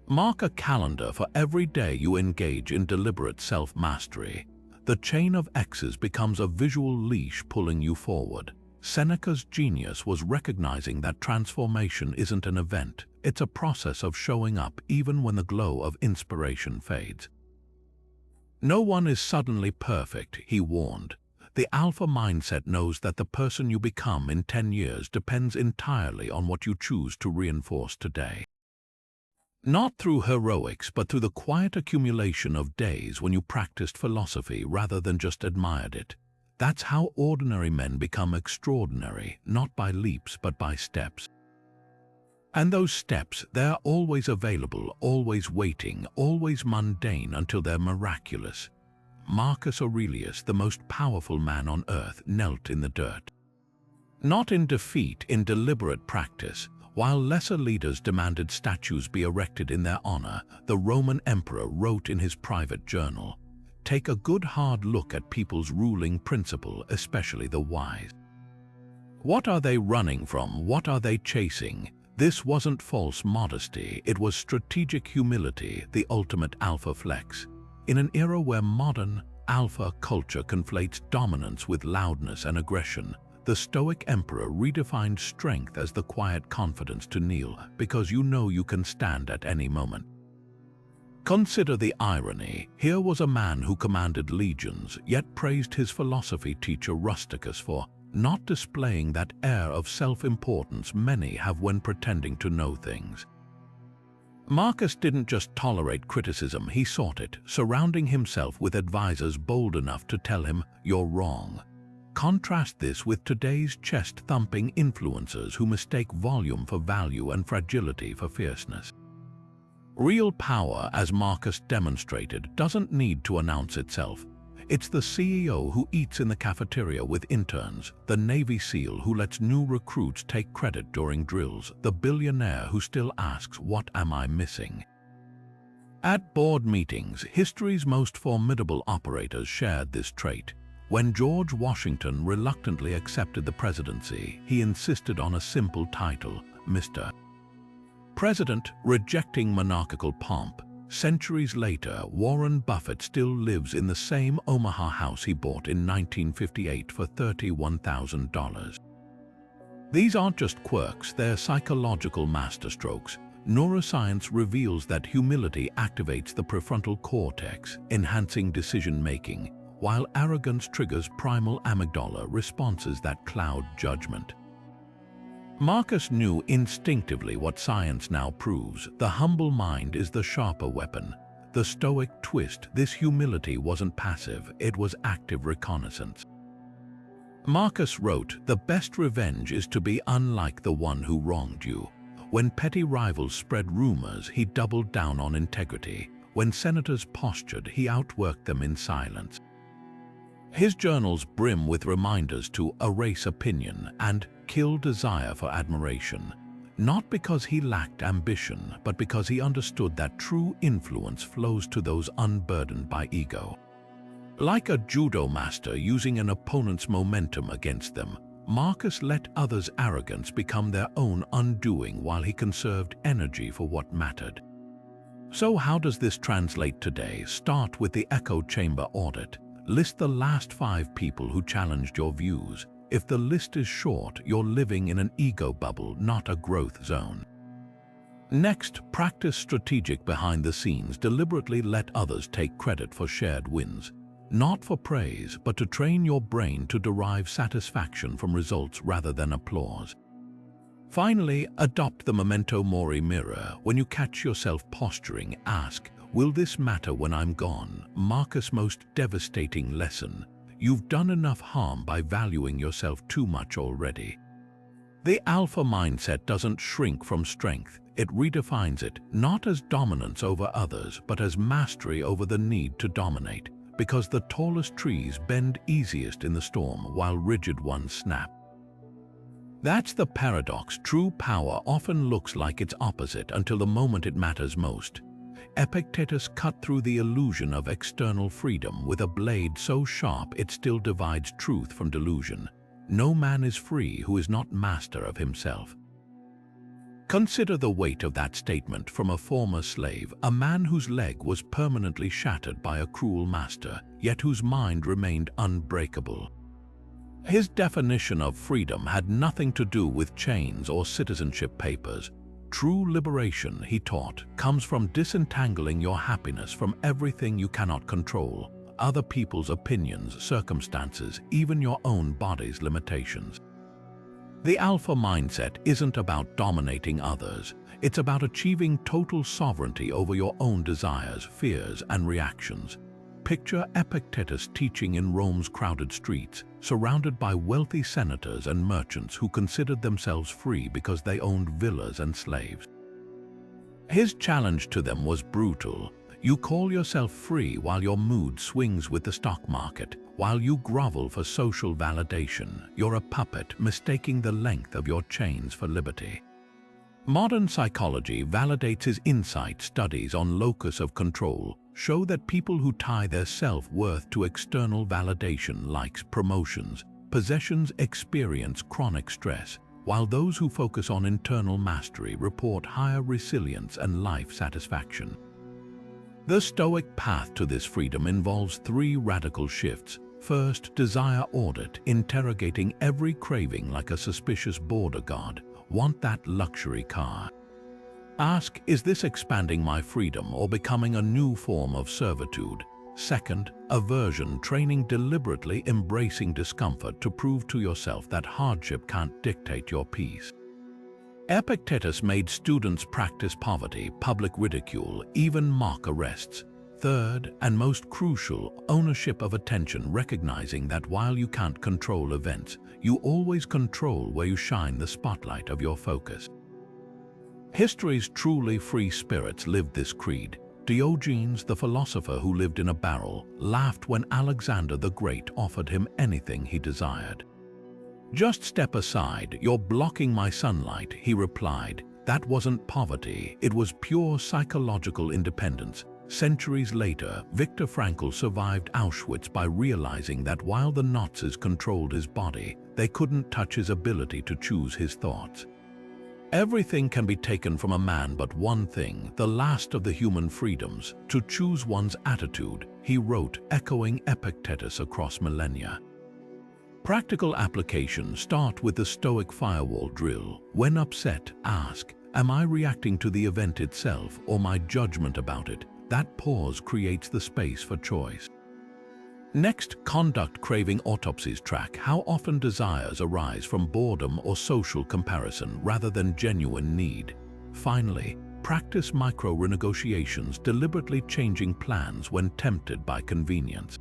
Mark a calendar for every day you engage in deliberate self-mastery. The chain of X's becomes a visual leash pulling you forward. Seneca's genius was recognizing that transformation isn't an event, it's a process of showing up even when the glow of inspiration fades. No one is suddenly perfect, he warned. The alpha mindset knows that the person you become in 10 years depends entirely on what you choose to reinforce today. Not through heroics, but through the quiet accumulation of days when you practiced philosophy rather than just admired it. That's how ordinary men become extraordinary, not by leaps but by steps. And those steps, they're always available, always waiting, always mundane until they're miraculous. Marcus Aurelius, the most powerful man on earth, knelt in the dirt. Not in defeat, in deliberate practice. While lesser leaders demanded statues be erected in their honor, the Roman emperor wrote in his private journal, "Take a good hard look at people's ruling principle, especially the wise. What are they running from? What are they chasing?" This wasn't false modesty, it was strategic humility, the ultimate alpha flex. In an era where modern alpha culture conflates dominance with loudness and aggression, the Stoic emperor redefined strength as the quiet confidence to kneel because you know you can stand at any moment. Consider the irony. Here was a man who commanded legions, yet praised his philosophy teacher Rusticus for not displaying that air of self-importance many have when pretending to know things. Marcus didn't just tolerate criticism, he sought it, surrounding himself with advisors bold enough to tell him, "You're wrong." Contrast this with today's chest-thumping influencers who mistake volume for value and fragility for fierceness. Real power, as Marcus demonstrated, doesn't need to announce itself. It's the CEO who eats in the cafeteria with interns, the Navy SEAL who lets new recruits take credit during drills, the billionaire who still asks, "What am I missing?" At board meetings, history's most formidable operators shared this trait. When George Washington reluctantly accepted the presidency, he insisted on a simple title, Mr. President, rejecting monarchical pomp. Centuries later, Warren Buffett still lives in the same Omaha house he bought in 1958 for $31,000. These aren't just quirks, they're psychological masterstrokes. Neuroscience reveals that humility activates the prefrontal cortex, enhancing decision-making, while arrogance triggers primal amygdala responses that cloud judgment. Marcus knew instinctively what science now proves: the humble mind is the sharper weapon. The Stoic twist: this humility wasn't passive, it was active reconnaissance. Marcus wrote, "The best revenge is to be unlike the one who wronged you." When petty rivals spread rumors, he doubled down on integrity. When senators postured, he outworked them in silence. His journals brim with reminders to erase opinion and kill desire for admiration, not because he lacked ambition, but because he understood that true influence flows to those unburdened by ego. Like a judo master using an opponent's momentum against them, Marcus let others' arrogance become their own undoing while he conserved energy for what mattered. So how does this translate today? Start with the echo chamber audit. List the last 5 people who challenged your views. If the list is short, you're living in an ego bubble, not a growth zone. Next, practice strategic behind the scenes. Deliberately let others take credit for shared wins. Not for praise, but to train your brain to derive satisfaction from results rather than applause. Finally, adopt the memento mori mirror. When you catch yourself posturing, ask, will this matter when I'm gone? Marcus' most devastating lesson. You've done enough harm by valuing yourself too much already. The alpha mindset doesn't shrink from strength. It redefines it, not as dominance over others, but as mastery over the need to dominate. Because the tallest trees bend easiest in the storm, while rigid ones snap. That's the paradox. True power often looks like its opposite until the moment it matters most. Epictetus cut through the illusion of external freedom with a blade so sharp it still divides truth from delusion. No man is free who is not master of himself. Consider the weight of that statement from a former slave, a man whose leg was permanently shattered by a cruel master, yet whose mind remained unbreakable. His definition of freedom had nothing to do with chains or citizenship papers. True liberation, he taught, comes from disentangling your happiness from everything you cannot control, other people's opinions, circumstances, even your own body's limitations. The alpha mindset isn't about dominating others. It's about achieving total sovereignty over your own desires, fears, and reactions. Picture Epictetus teaching in Rome's crowded streets, surrounded by wealthy senators and merchants who considered themselves free because they owned villas and slaves. His challenge to them was brutal. You call yourself free while your mood swings with the stock market. While you grovel for social validation, you're a puppet mistaking the length of your chains for liberty. Modern psychology validates his insight. Studies on locus of control show that people who tie their self-worth to external validation, likes, promotions, possessions, experience chronic stress, while those who focus on internal mastery report higher resilience and life satisfaction. The Stoic path to this freedom involves 3 radical shifts. First, desire audit, interrogating every craving like a suspicious border guard. Want that luxury car? Ask, is this expanding my freedom or becoming a new form of servitude? Second, aversion, training deliberately embracing discomfort to prove to yourself that hardship can't dictate your peace. Epictetus made students practice poverty, public ridicule, even mock arrests. Third, and most crucial, ownership of attention, recognizing that while you can't control events, you always control where you shine the spotlight of your focus. History's truly free spirits lived this creed. Diogenes, the philosopher who lived in a barrel, laughed when Alexander the Great offered him anything he desired. "Just step aside, you're blocking my sunlight," he replied. That wasn't poverty, it was pure psychological independence. Centuries later, Viktor Frankl survived Auschwitz by realizing that while the Nazis controlled his body, they couldn't touch his ability to choose his thoughts. Everything can be taken from a man but one thing, the last of the human freedoms, to choose one's attitude, he wrote, echoing Epictetus across millennia. Practical application. Start with the Stoic firewall drill. When upset, ask, am I reacting to the event itself or my judgment about it? That pause creates the space for choice. Next, conduct craving autopsies. Track how often desires arise from boredom or social comparison rather than genuine need. Finally, practice micro-renegotiations, deliberately changing plans when tempted by convenience.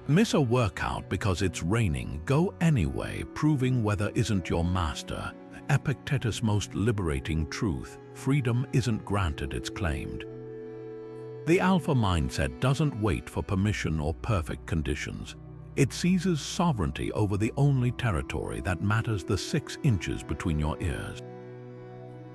Miss a workout because it's raining, go anyway. Proving weather isn't your master. Epictetus' most liberating truth: freedom isn't granted, it's claimed. The alpha mindset doesn't wait for permission or perfect conditions. It seizes sovereignty over the only territory that matters, the 6 inches between your ears.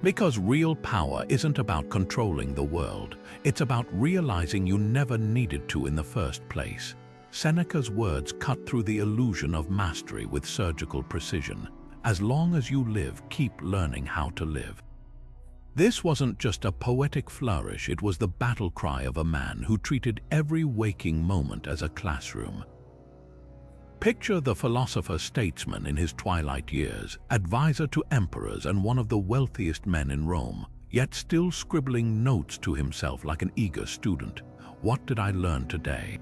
Because real power isn't about controlling the world, it's about realizing you never needed to in the first place. Seneca's words cut through the illusion of mastery with surgical precision. As long as you live, keep learning how to live. This wasn't just a poetic flourish, it was the battle cry of a man who treated every waking moment as a classroom. Picture the philosopher-statesman in his twilight years, advisor to emperors and one of the wealthiest men in Rome, yet still scribbling notes to himself like an eager student. What did I learn today?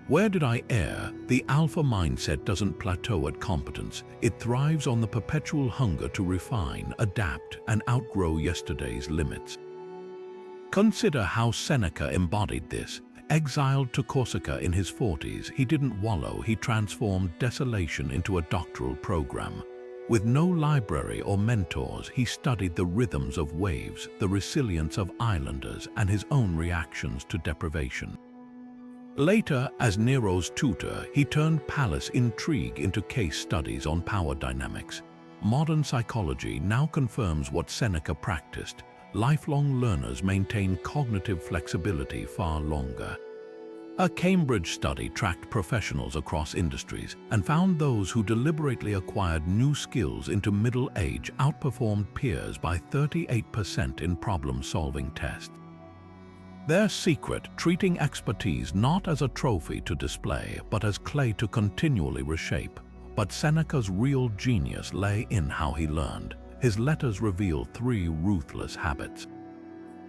Where did I err? The alpha mindset doesn't plateau at competence. It thrives on the perpetual hunger to refine, adapt, and outgrow yesterday's limits. Consider how Seneca embodied this. Exiled to Corsica in his 40s, he didn't wallow, he transformed desolation into a doctoral program. With no library or mentors, he studied the rhythms of waves, the resilience of islanders, and his own reactions to deprivation. Later, as Nero's tutor, he turned palace intrigue into case studies on power dynamics. Modern psychology now confirms what Seneca practiced. Lifelong learners maintain cognitive flexibility far longer. A Cambridge study tracked professionals across industries and found those who deliberately acquired new skills into middle age outperformed peers by 38% in problem-solving tests. Their secret, treating expertise not as a trophy to display, but as clay to continually reshape. But Seneca's real genius lay in how he learned. His letters reveal 3 ruthless habits.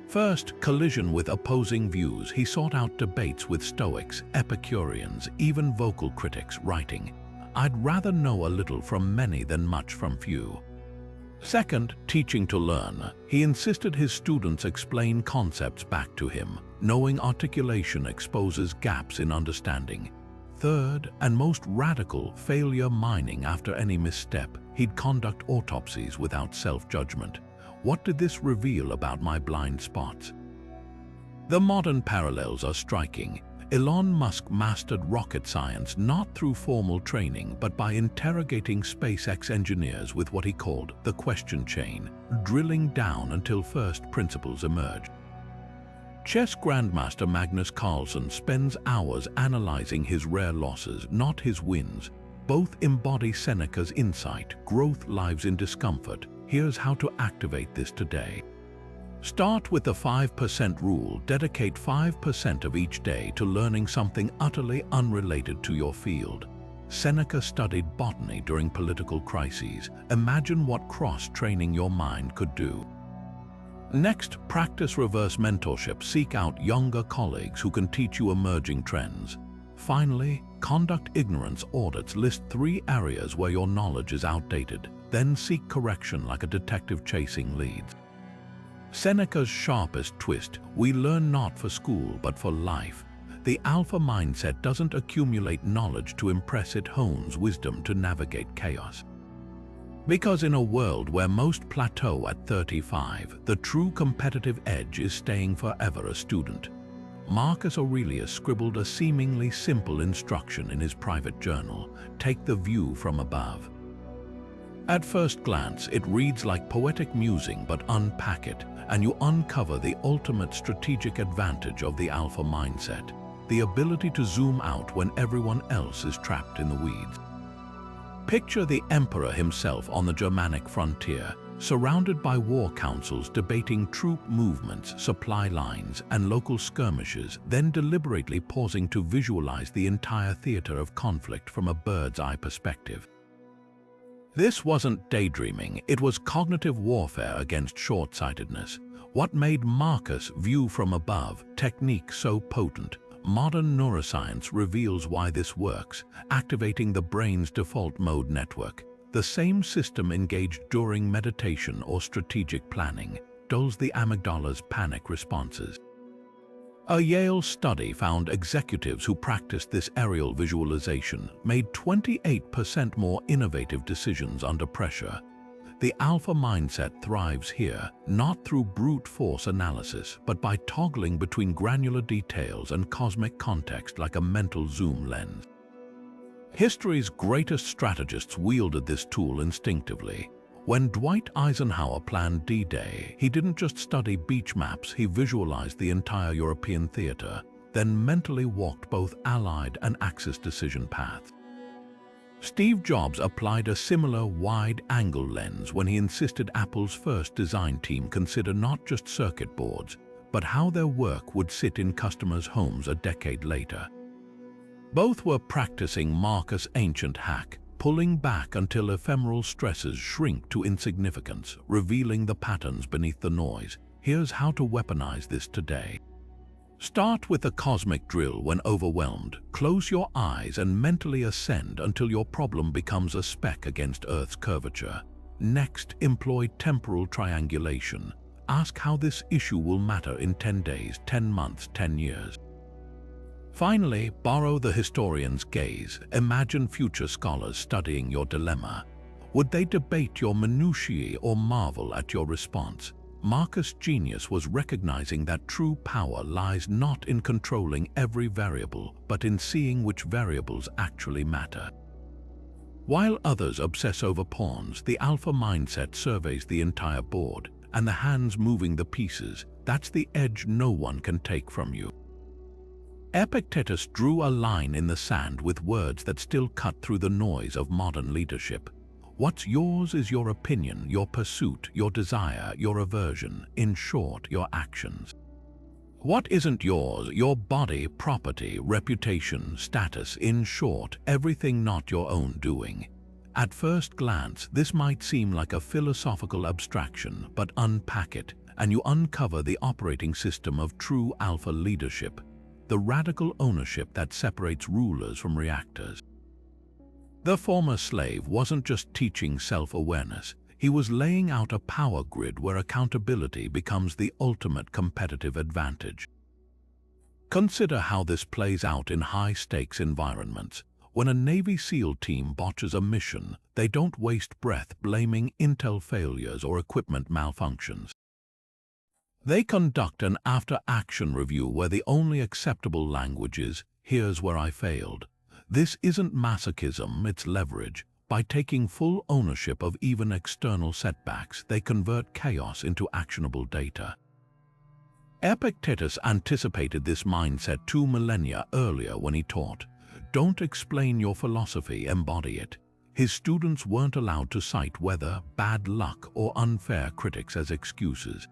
First, collision with opposing views. He sought out debates with Stoics, Epicureans, even vocal critics, writing, "I'd rather know a little from many than much from few." Second, teaching to learn. He insisted his students explain concepts back to him, knowing articulation exposes gaps in understanding. Third, and most radical, failure mining. After any misstep, he'd conduct autopsies without self-judgment. What did this reveal about my blind spots? The modern parallels are striking. Elon Musk mastered rocket science not through formal training, but by interrogating SpaceX engineers with what he called the question chain, drilling down until first principles emerged. Chess grandmaster Magnus Carlsen spends hours analyzing his rare losses, not his wins. Both embody Seneca's insight: growth lives in discomfort. Here's how to activate this today. Start with the 5% rule. Dedicate 5% of each day to learning something utterly unrelated to your field. Seneca studied botany during political crises. Imagine what cross-training your mind could do. Next, practice reverse mentorship. Seek out younger colleagues who can teach you emerging trends. Finally, conduct ignorance audits. List 3 areas where your knowledge is outdated. Then seek correction like a detective chasing leads. Seneca's sharpest twist: we learn not for school but for life. The alpha mindset doesn't accumulate knowledge to impress, it hones wisdom to navigate chaos. Because in a world where most plateau at 35, the true competitive edge is staying forever a student. Marcus Aurelius scribbled a seemingly simple instruction in his private journal: take the view from above. At first glance, it reads like poetic musing, but unpack it, and you uncover the ultimate strategic advantage of the alpha mindset: the ability to zoom out when everyone else is trapped in the weeds. Picture the emperor himself on the Germanic frontier, surrounded by war councils debating troop movements, supply lines, and local skirmishes, then deliberately pausing to visualize the entire theater of conflict from a bird's-eye perspective. This wasn't daydreaming, it was cognitive warfare against short-sightedness. What made Marcus' view from above technique so potent? Modern neuroscience reveals why this works, activating the brain's default mode network. The same system engaged during meditation or strategic planning dulls the amygdala's panic responses. A Yale study found executives who practiced this aerial visualization made 28% more innovative decisions under pressure. The alpha mindset thrives here, not through brute force analysis, but by toggling between granular details and cosmic context like a mental zoom lens. History's greatest strategists wielded this tool instinctively. When Dwight Eisenhower planned D-Day, he didn't just study beach maps, he visualized the entire European theater, then mentally walked both Allied and Axis decision paths. Steve Jobs applied a similar wide-angle lens when he insisted Apple's first design team consider not just circuit boards, but how their work would sit in customers' homes a decade later. Both were practicing Marcus' ancient hack, pulling back until ephemeral stresses shrink to insignificance, revealing the patterns beneath the noise. Here's how to weaponize this today. Start with a cosmic drill when overwhelmed. Close your eyes and mentally ascend until your problem becomes a speck against Earth's curvature. Next, employ temporal triangulation. Ask how this issue will matter in 10 days, 10 months, 10 years. Finally, borrow the historian's gaze. Imagine future scholars studying your dilemma. Would they debate your minutiae or marvel at your response? Marcus' genius was recognizing that true power lies not in controlling every variable, but in seeing which variables actually matter. While others obsess over pawns, the alpha mindset surveys the entire board, and the hands moving the pieces, that's the edge no one can take from you. Epictetus drew a line in the sand with words that still cut through the noise of modern leadership. What's yours is your opinion, your pursuit, your desire, your aversion, in short, your actions. What isn't yours? Your body, property, reputation, status, in short, everything not your own doing. At first glance, this might seem like a philosophical abstraction, but unpack it, and you uncover the operating system of true alpha leadership, the radical ownership that separates rulers from reactors. The former slave wasn't just teaching self-awareness, he was laying out a power grid where accountability becomes the ultimate competitive advantage. Consider how this plays out in high-stakes environments. When a Navy SEAL team botches a mission, they don't waste breath blaming intel failures or equipment malfunctions. They conduct an after-action review where the only acceptable language is, "Here's where I failed." This isn't masochism, it's leverage. By taking full ownership of even external setbacks, they convert chaos into actionable data. Epictetus anticipated this mindset 2 millennia earlier when he taught, "Don't explain your philosophy, embody it." His students weren't allowed to cite weather, bad luck, or unfair critics as excuses.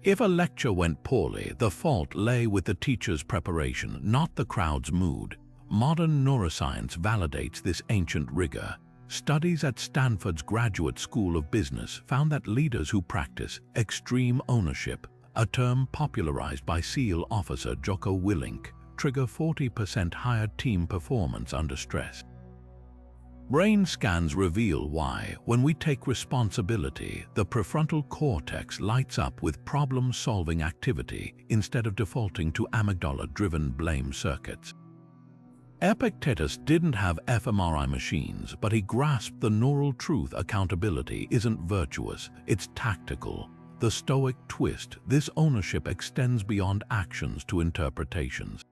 If a lecture went poorly, the fault lay with the teacher's preparation, not the crowd's mood. Modern neuroscience validates this ancient rigor. Studies at Stanford's Graduate School of Business found that leaders who practice extreme ownership, a term popularized by SEAL officer Jocko Willink, trigger 40% higher team performance under stress. Brain scans reveal why, when we take responsibility, the prefrontal cortex lights up with problem-solving activity instead of defaulting to amygdala-driven blame circuits. Epictetus didn't have fMRI machines, but he grasped the neural truth: accountability isn't virtuous, it's tactical. The Stoic twist: this ownership extends beyond actions to interpretations.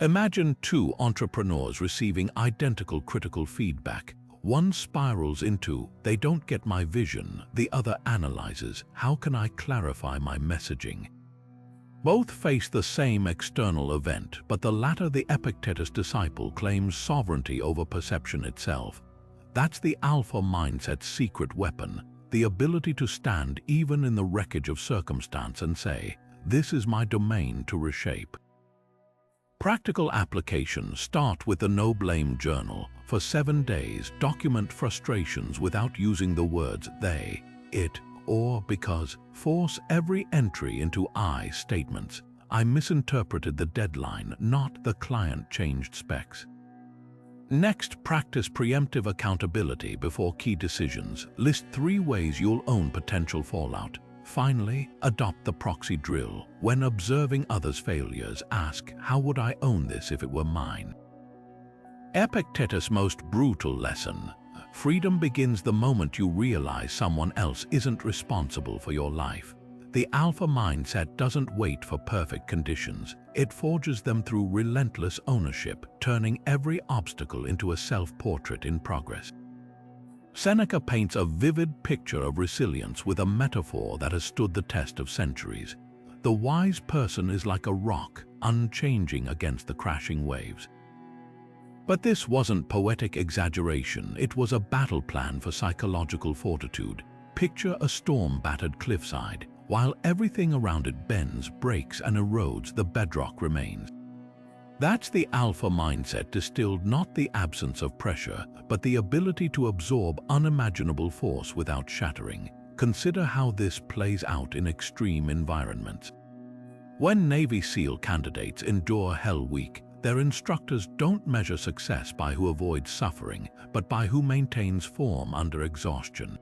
Imagine two entrepreneurs receiving identical critical feedback. One spirals into, "They don't get my vision." The other analyzes, "How can I clarify my messaging?" Both face the same external event, but the latter, the Epictetus disciple, claims sovereignty over perception itself. That's the alpha mindset's secret weapon, the ability to stand even in the wreckage of circumstance and say, "This is my domain to reshape." Practical applications start with the no-blame journal. For 7 days, document frustrations without using the words "they," "it," or "because." Force every entry into I statements. I misinterpreted the deadline, not the client changed specs. Next, practice preemptive accountability before key decisions. List 3 ways you'll own potential fallout. Finally, adopt the proxy drill. When observing others' failures, ask, "How would I own this if it were mine?" Epictetus' most brutal lesson: Freedom begins the moment you realize someone else isn't responsible for your life. The alpha mindset doesn't wait for perfect conditions. It forges them through relentless ownership, turning every obstacle into a self-portrait in progress. Seneca paints a vivid picture of resilience with a metaphor that has stood the test of centuries. The wise person is like a rock, unchanging against the crashing waves. But this wasn't poetic exaggeration, it was a battle plan for psychological fortitude. Picture a storm-battered cliffside. While everything around it bends, breaks, and erodes, the bedrock remains. That's the alpha mindset distilled, not the absence of pressure, but the ability to absorb unimaginable force without shattering. Consider how this plays out in extreme environments. When Navy SEAL candidates endure Hell Week, their instructors don't measure success by who avoids suffering, but by who maintains form under exhaustion.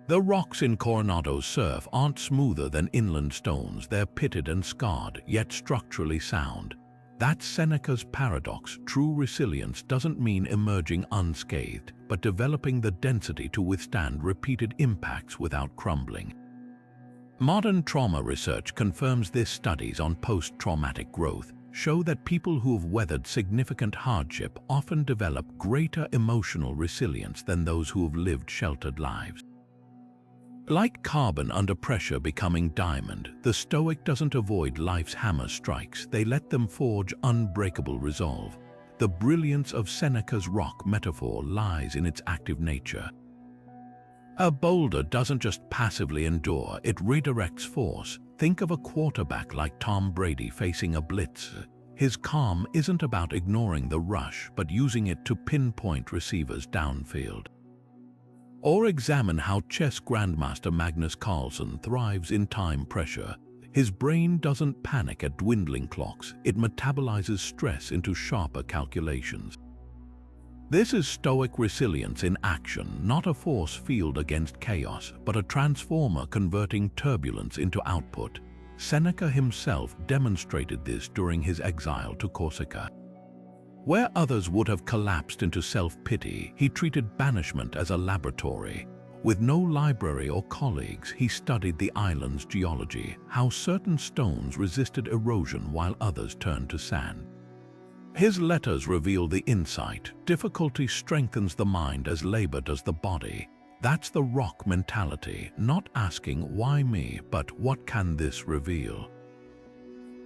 The rocks in Coronado's surf aren't smoother than inland stones. They're pitted and scarred, yet structurally sound. That's Seneca's paradox. True resilience doesn't mean emerging unscathed, but developing the density to withstand repeated impacts without crumbling. Modern trauma research confirms this. Studies on post-traumatic growth show that people who have weathered significant hardship often develop greater emotional resilience than those who have lived sheltered lives. Like carbon under pressure becoming diamond, the Stoic doesn't avoid life's hammer strikes. They let them forge unbreakable resolve. The brilliance of Seneca's rock metaphor lies in its active nature. A boulder doesn't just passively endure, it redirects force. Think of a quarterback like Tom Brady facing a blitz. His calm isn't about ignoring the rush, but using it to pinpoint receivers downfield. Or examine how chess grandmaster Magnus Carlsen thrives in time pressure. His brain doesn't panic at dwindling clocks, it metabolizes stress into sharper calculations. This is Stoic resilience in action, not a force field against chaos, but a transformer converting turbulence into output. Seneca himself demonstrated this during his exile to Corsica. Where others would have collapsed into self-pity, he treated banishment as a laboratory. With no library or colleagues, he studied the island's geology, how certain stones resisted erosion while others turned to sand. His letters reveal the insight. Difficulty strengthens the mind as labor does the body. That's the rock mentality, not asking why me, but what can this reveal?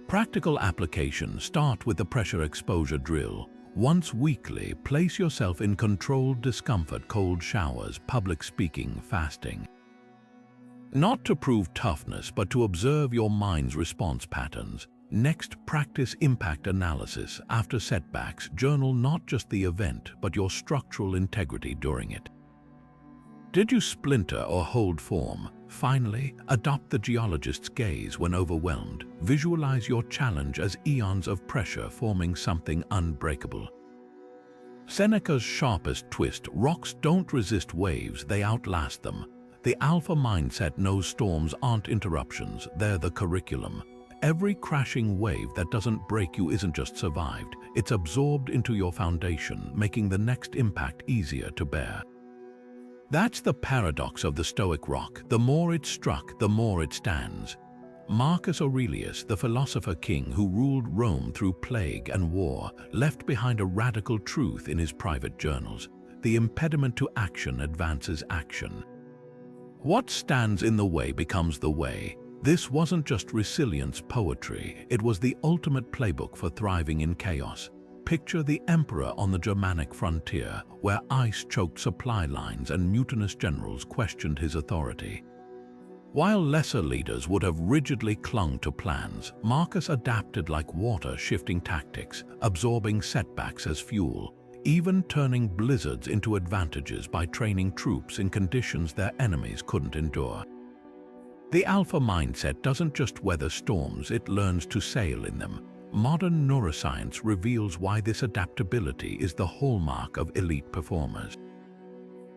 Practical application. Start with the pressure exposure drill. Once weekly, place yourself in controlled discomfort, cold showers, public speaking, fasting. Not to prove toughness, but to observe your mind's response patterns. Next, practice impact analysis. After setbacks, journal not just the event, but your structural integrity during it. Did you splinter or hold form? Finally, adopt the geologist's gaze when overwhelmed. Visualize your challenge as eons of pressure forming something unbreakable. Seneca's sharpest twist: rocks don't resist waves, they outlast them. The alpha mindset knows storms aren't interruptions, they're the curriculum. Every crashing wave that doesn't break you isn't just survived, it's absorbed into your foundation, making the next impact easier to bear. That's the paradox of the Stoic rock. The more it's struck, the more it stands. Marcus Aurelius, the philosopher king who ruled Rome through plague and war, left behind a radical truth in his private journals. The impediment to action advances action. What stands in the way becomes the way. This wasn't just resilience poetry, it was the ultimate playbook for thriving in chaos. Picture the emperor on the Germanic frontier, where ice choked supply lines and mutinous generals questioned his authority. While lesser leaders would have rigidly clung to plans, Marcus adapted like water, shifting tactics, absorbing setbacks as fuel, even turning blizzards into advantages by training troops in conditions their enemies couldn't endure. The alpha mindset doesn't just weather storms, it learns to sail in them. Modern neuroscience reveals why this adaptability is the hallmark of elite performers.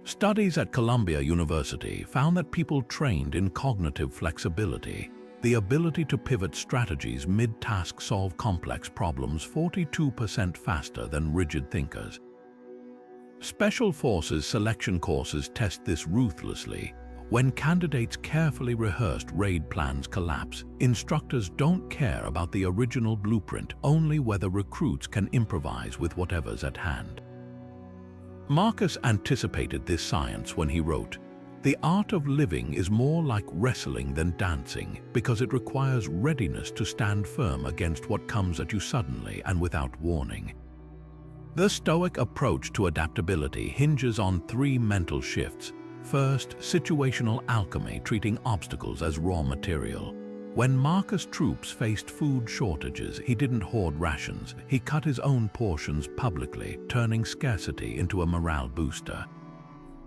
Studies at Columbia University found that people trained in cognitive flexibility, the ability to pivot strategies mid-task, solve complex problems 42% faster than rigid thinkers. Special Forces selection courses test this ruthlessly. When candidates' carefully rehearsed raid plans collapse, instructors don't care about the original blueprint, only whether recruits can improvise with whatever's at hand. Marcus anticipated this science when he wrote, "The art of living is more like wrestling than dancing because it requires readiness to stand firm against what comes at you suddenly and without warning." The Stoic approach to adaptability hinges on three mental shifts. First, situational alchemy, treating obstacles as raw material. When Marcus' troops faced food shortages, he didn't hoard rations. He cut his own portions publicly, turning scarcity into a morale booster.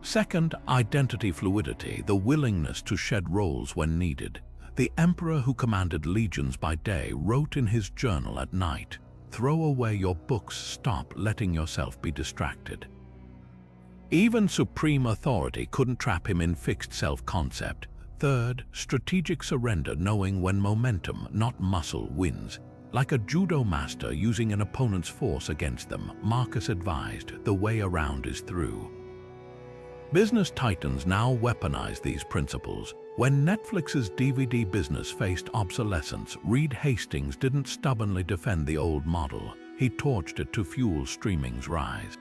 Second, identity fluidity, the willingness to shed roles when needed. The emperor who commanded legions by day wrote in his journal at night, "Throw away your books, stop letting yourself be distracted." Even supreme authority couldn't trap him in fixed self-concept. Third, strategic surrender, knowing when momentum, not muscle, wins. Like a judo master using an opponent's force against them, Marcus advised, the way around is through. Business titans now weaponize these principles. When Netflix's DVD business faced obsolescence, Reed Hastings didn't stubbornly defend the old model. He torched it to fuel streaming's rise.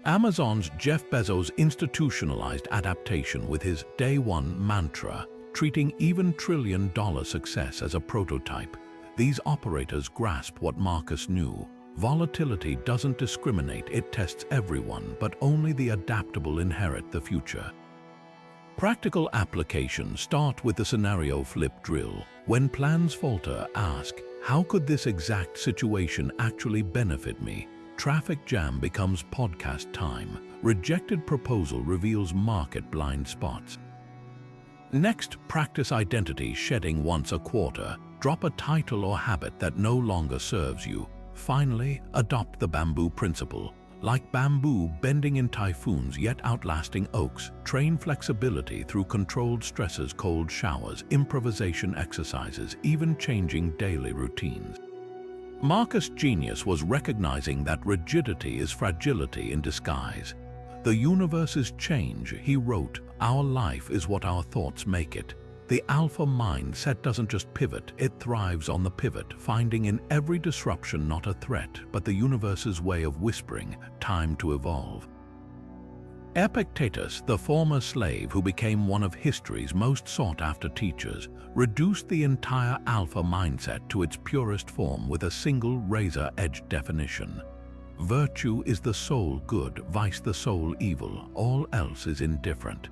Amazon's Jeff Bezos institutionalized adaptation with his Day One mantra, treating even trillion-dollar success as a prototype. These operators grasp what Marcus knew. Volatility doesn't discriminate, it tests everyone, but only the adaptable inherit the future. Practical applications start with the scenario flip drill. When plans falter, ask, how could this exact situation actually benefit me? Traffic jam becomes podcast time. Rejected proposal reveals market blind spots. Next, practice identity shedding once a quarter. Drop a title or habit that no longer serves you. Finally, adopt the bamboo principle. Like bamboo bending in typhoons yet outlasting oaks, train flexibility through controlled stresses, cold showers, improvisation exercises, even changing daily routines. Marcus' genius was recognizing that rigidity is fragility in disguise. The universe is change, he wrote, our life is what our thoughts make it. The alpha mindset doesn't just pivot, it thrives on the pivot, finding in every disruption not a threat, but the universe's way of whispering, time to evolve. Epictetus, the former slave who became one of history's most sought-after teachers, reduced the entire alpha mindset to its purest form with a single razor-edged definition. Virtue is the soul good, vice the soul evil, all else is indifferent.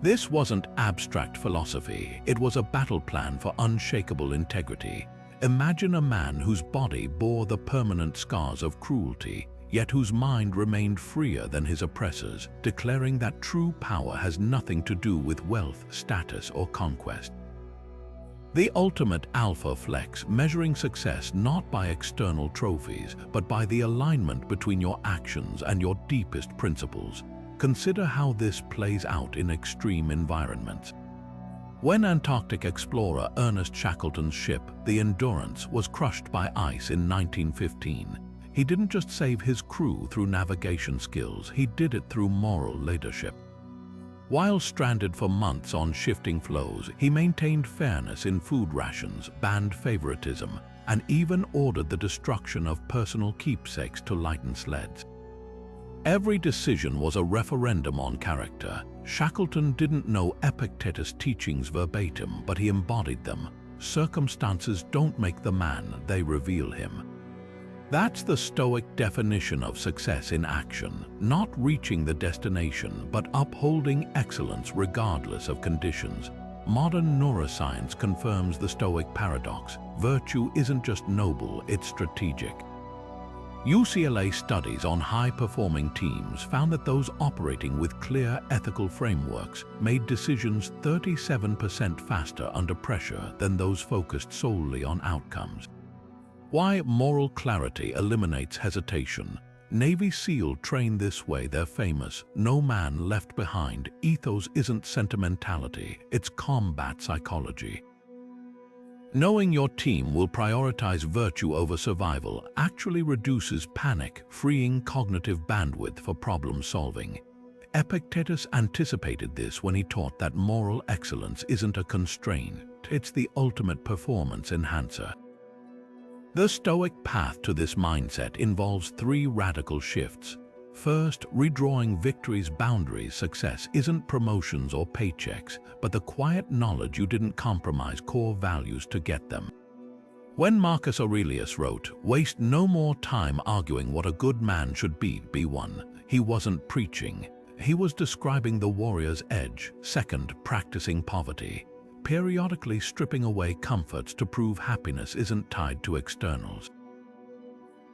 This wasn't abstract philosophy, it was a battle plan for unshakable integrity. Imagine a man whose body bore the permanent scars of cruelty, yet whose mind remained freer than his oppressors, declaring that true power has nothing to do with wealth, status, or conquest. The ultimate alpha flex, measuring success not by external trophies, but by the alignment between your actions and your deepest principles. Consider how this plays out in extreme environments. When Antarctic explorer Ernest Shackleton's ship, the Endurance, was crushed by ice in 1915, he didn't just save his crew through navigation skills, he did it through moral leadership. While stranded for months on shifting floes, he maintained fairness in food rations, banned favoritism, and even ordered the destruction of personal keepsakes to lighten sleds. Every decision was a referendum on character. Shackleton didn't know Epictetus' teachings verbatim, but he embodied them. Circumstances don't make the man, they reveal him. That's the Stoic definition of success in action, not reaching the destination, but upholding excellence regardless of conditions. Modern neuroscience confirms the Stoic paradox. Virtue isn't just noble, it's strategic. UCLA studies on high-performing teams found that those operating with clear ethical frameworks made decisions 37% faster under pressure than those focused solely on outcomes. Why moral clarity eliminates hesitation. Navy SEAL trained this way, they're famous. No man left behind. Ethos isn't sentimentality, it's combat psychology. Knowing your team will prioritize virtue over survival actually reduces panic, freeing cognitive bandwidth for problem solving. Epictetus anticipated this when he taught that moral excellence isn't a constraint, it's the ultimate performance enhancer. The Stoic path to this mindset involves three radical shifts. First, redrawing victory's boundaries. Success isn't promotions or paychecks, but the quiet knowledge you didn't compromise core values to get them. When Marcus Aurelius wrote, "Waste no more time arguing what a good man should be one," he wasn't preaching. He was describing the warrior's edge. Second, practicing poverty. Periodically stripping away comforts to prove happiness isn't tied to externals.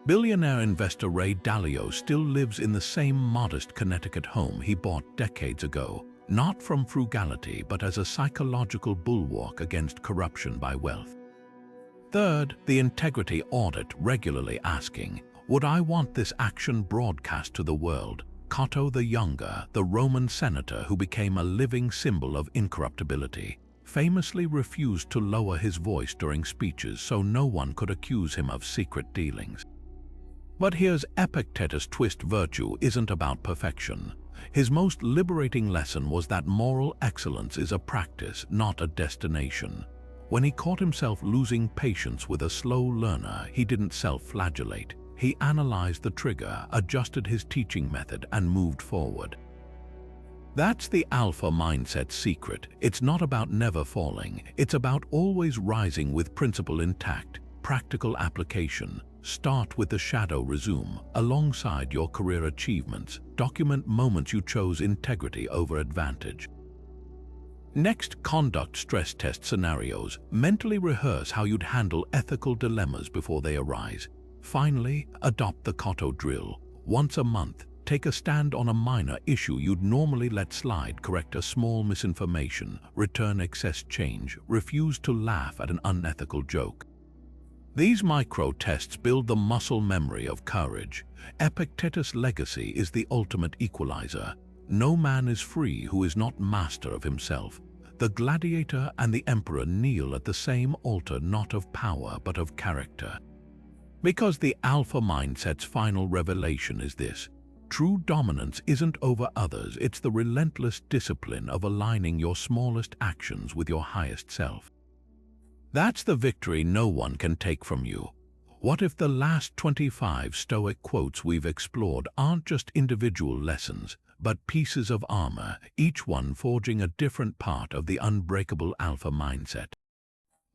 Billionaire investor Ray Dalio still lives in the same modest Connecticut home he bought decades ago, not from frugality but as a psychological bulwark against corruption by wealth. Third, the integrity audit, regularly asking, "Would I want this action broadcast to the world?" Cato the Younger, the Roman senator who became a living symbol of incorruptibility, famously refused to lower his voice during speeches so no one could accuse him of secret dealings. But here's Epictetus' twist: virtue isn't about perfection. His most liberating lesson was that moral excellence is a practice, not a destination. When he caught himself losing patience with a slow learner, he didn't self-flagellate. He analyzed the trigger, adjusted his teaching method, and moved forward. That's the alpha mindset's secret. It's not about never falling. It's about always rising with principle intact. Practical application. Start with the shadow. Resume. Alongside your career achievements, document moments you chose integrity over advantage. Next, conduct stress test scenarios. Mentally rehearse how you'd handle ethical dilemmas before they arise. Finally, adopt the Cato drill. Once a month, take a stand on a minor issue you'd normally let slide. Correct a small misinformation, return excess change, refuse to laugh at an unethical joke. These micro-tests build the muscle memory of courage. Epictetus' legacy is the ultimate equalizer. No man is free who is not master of himself. The gladiator and the emperor kneel at the same altar, not of power but of character. Because the alpha mindset's final revelation is this: true dominance isn't over others, it's the relentless discipline of aligning your smallest actions with your highest self. That's the victory no one can take from you. What if the last 25 Stoic quotes we've explored aren't just individual lessons, but pieces of armor, each one forging a different part of the unbreakable alpha mindset?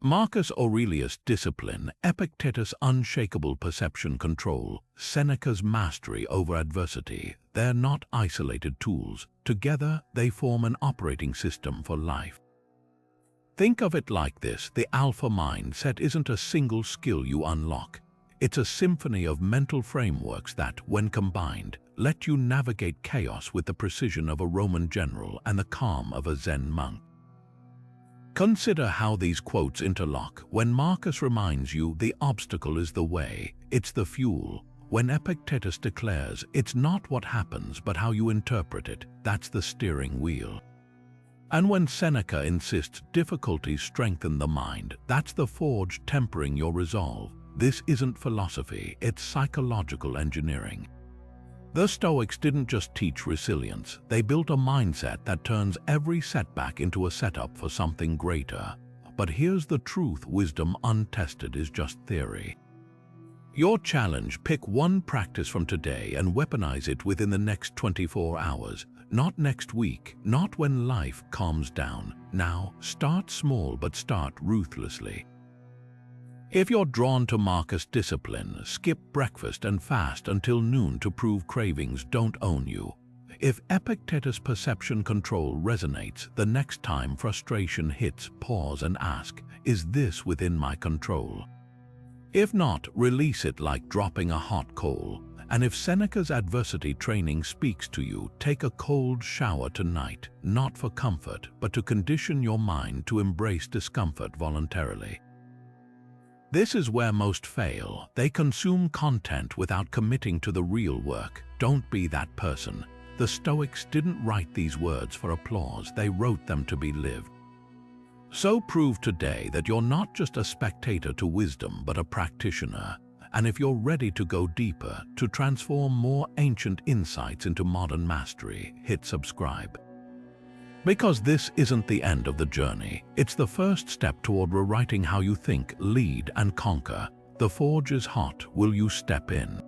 Marcus Aurelius' discipline, Epictetus' unshakable perception control, Seneca's mastery over adversity. They're not isolated tools. Together, they form an operating system for life. Think of it like this: the alpha mindset isn't a single skill you unlock. It's a symphony of mental frameworks that, when combined, let you navigate chaos with the precision of a Roman general and the calm of a Zen monk. Consider how these quotes interlock. When Marcus reminds you the obstacle is the way, it's the fuel. When Epictetus declares it's not what happens but how you interpret it, that's the steering wheel. And when Seneca insists difficulties strengthen the mind, that's the forge tempering your resolve. This isn't philosophy, it's psychological engineering. The Stoics didn't just teach resilience, they built a mindset that turns every setback into a setup for something greater. But here's the truth: wisdom untested is just theory. Your challenge: pick one practice from today and weaponize it within the next 24 hours. Not next week, not when life calms down. Now, start small but start ruthlessly. If you're drawn to Marcus' discipline, skip breakfast and fast until noon to prove cravings don't own you. If Epictetus' perception control resonates, the next time frustration hits, pause and ask, is this within my control? If not, release it like dropping a hot coal. And if Seneca's adversity training speaks to you, take a cold shower tonight, not for comfort, but to condition your mind to embrace discomfort voluntarily. This is where most fail. They consume content without committing to the real work. Don't be that person. The Stoics didn't write these words for applause, they wrote them to be lived. So prove today that you're not just a spectator to wisdom, but a practitioner. And if you're ready to go deeper, to transform more ancient insights into modern mastery, hit subscribe. Because this isn't the end of the journey, it's the first step toward rewriting how you think, lead, and conquer. The forge is hot. Will you step in?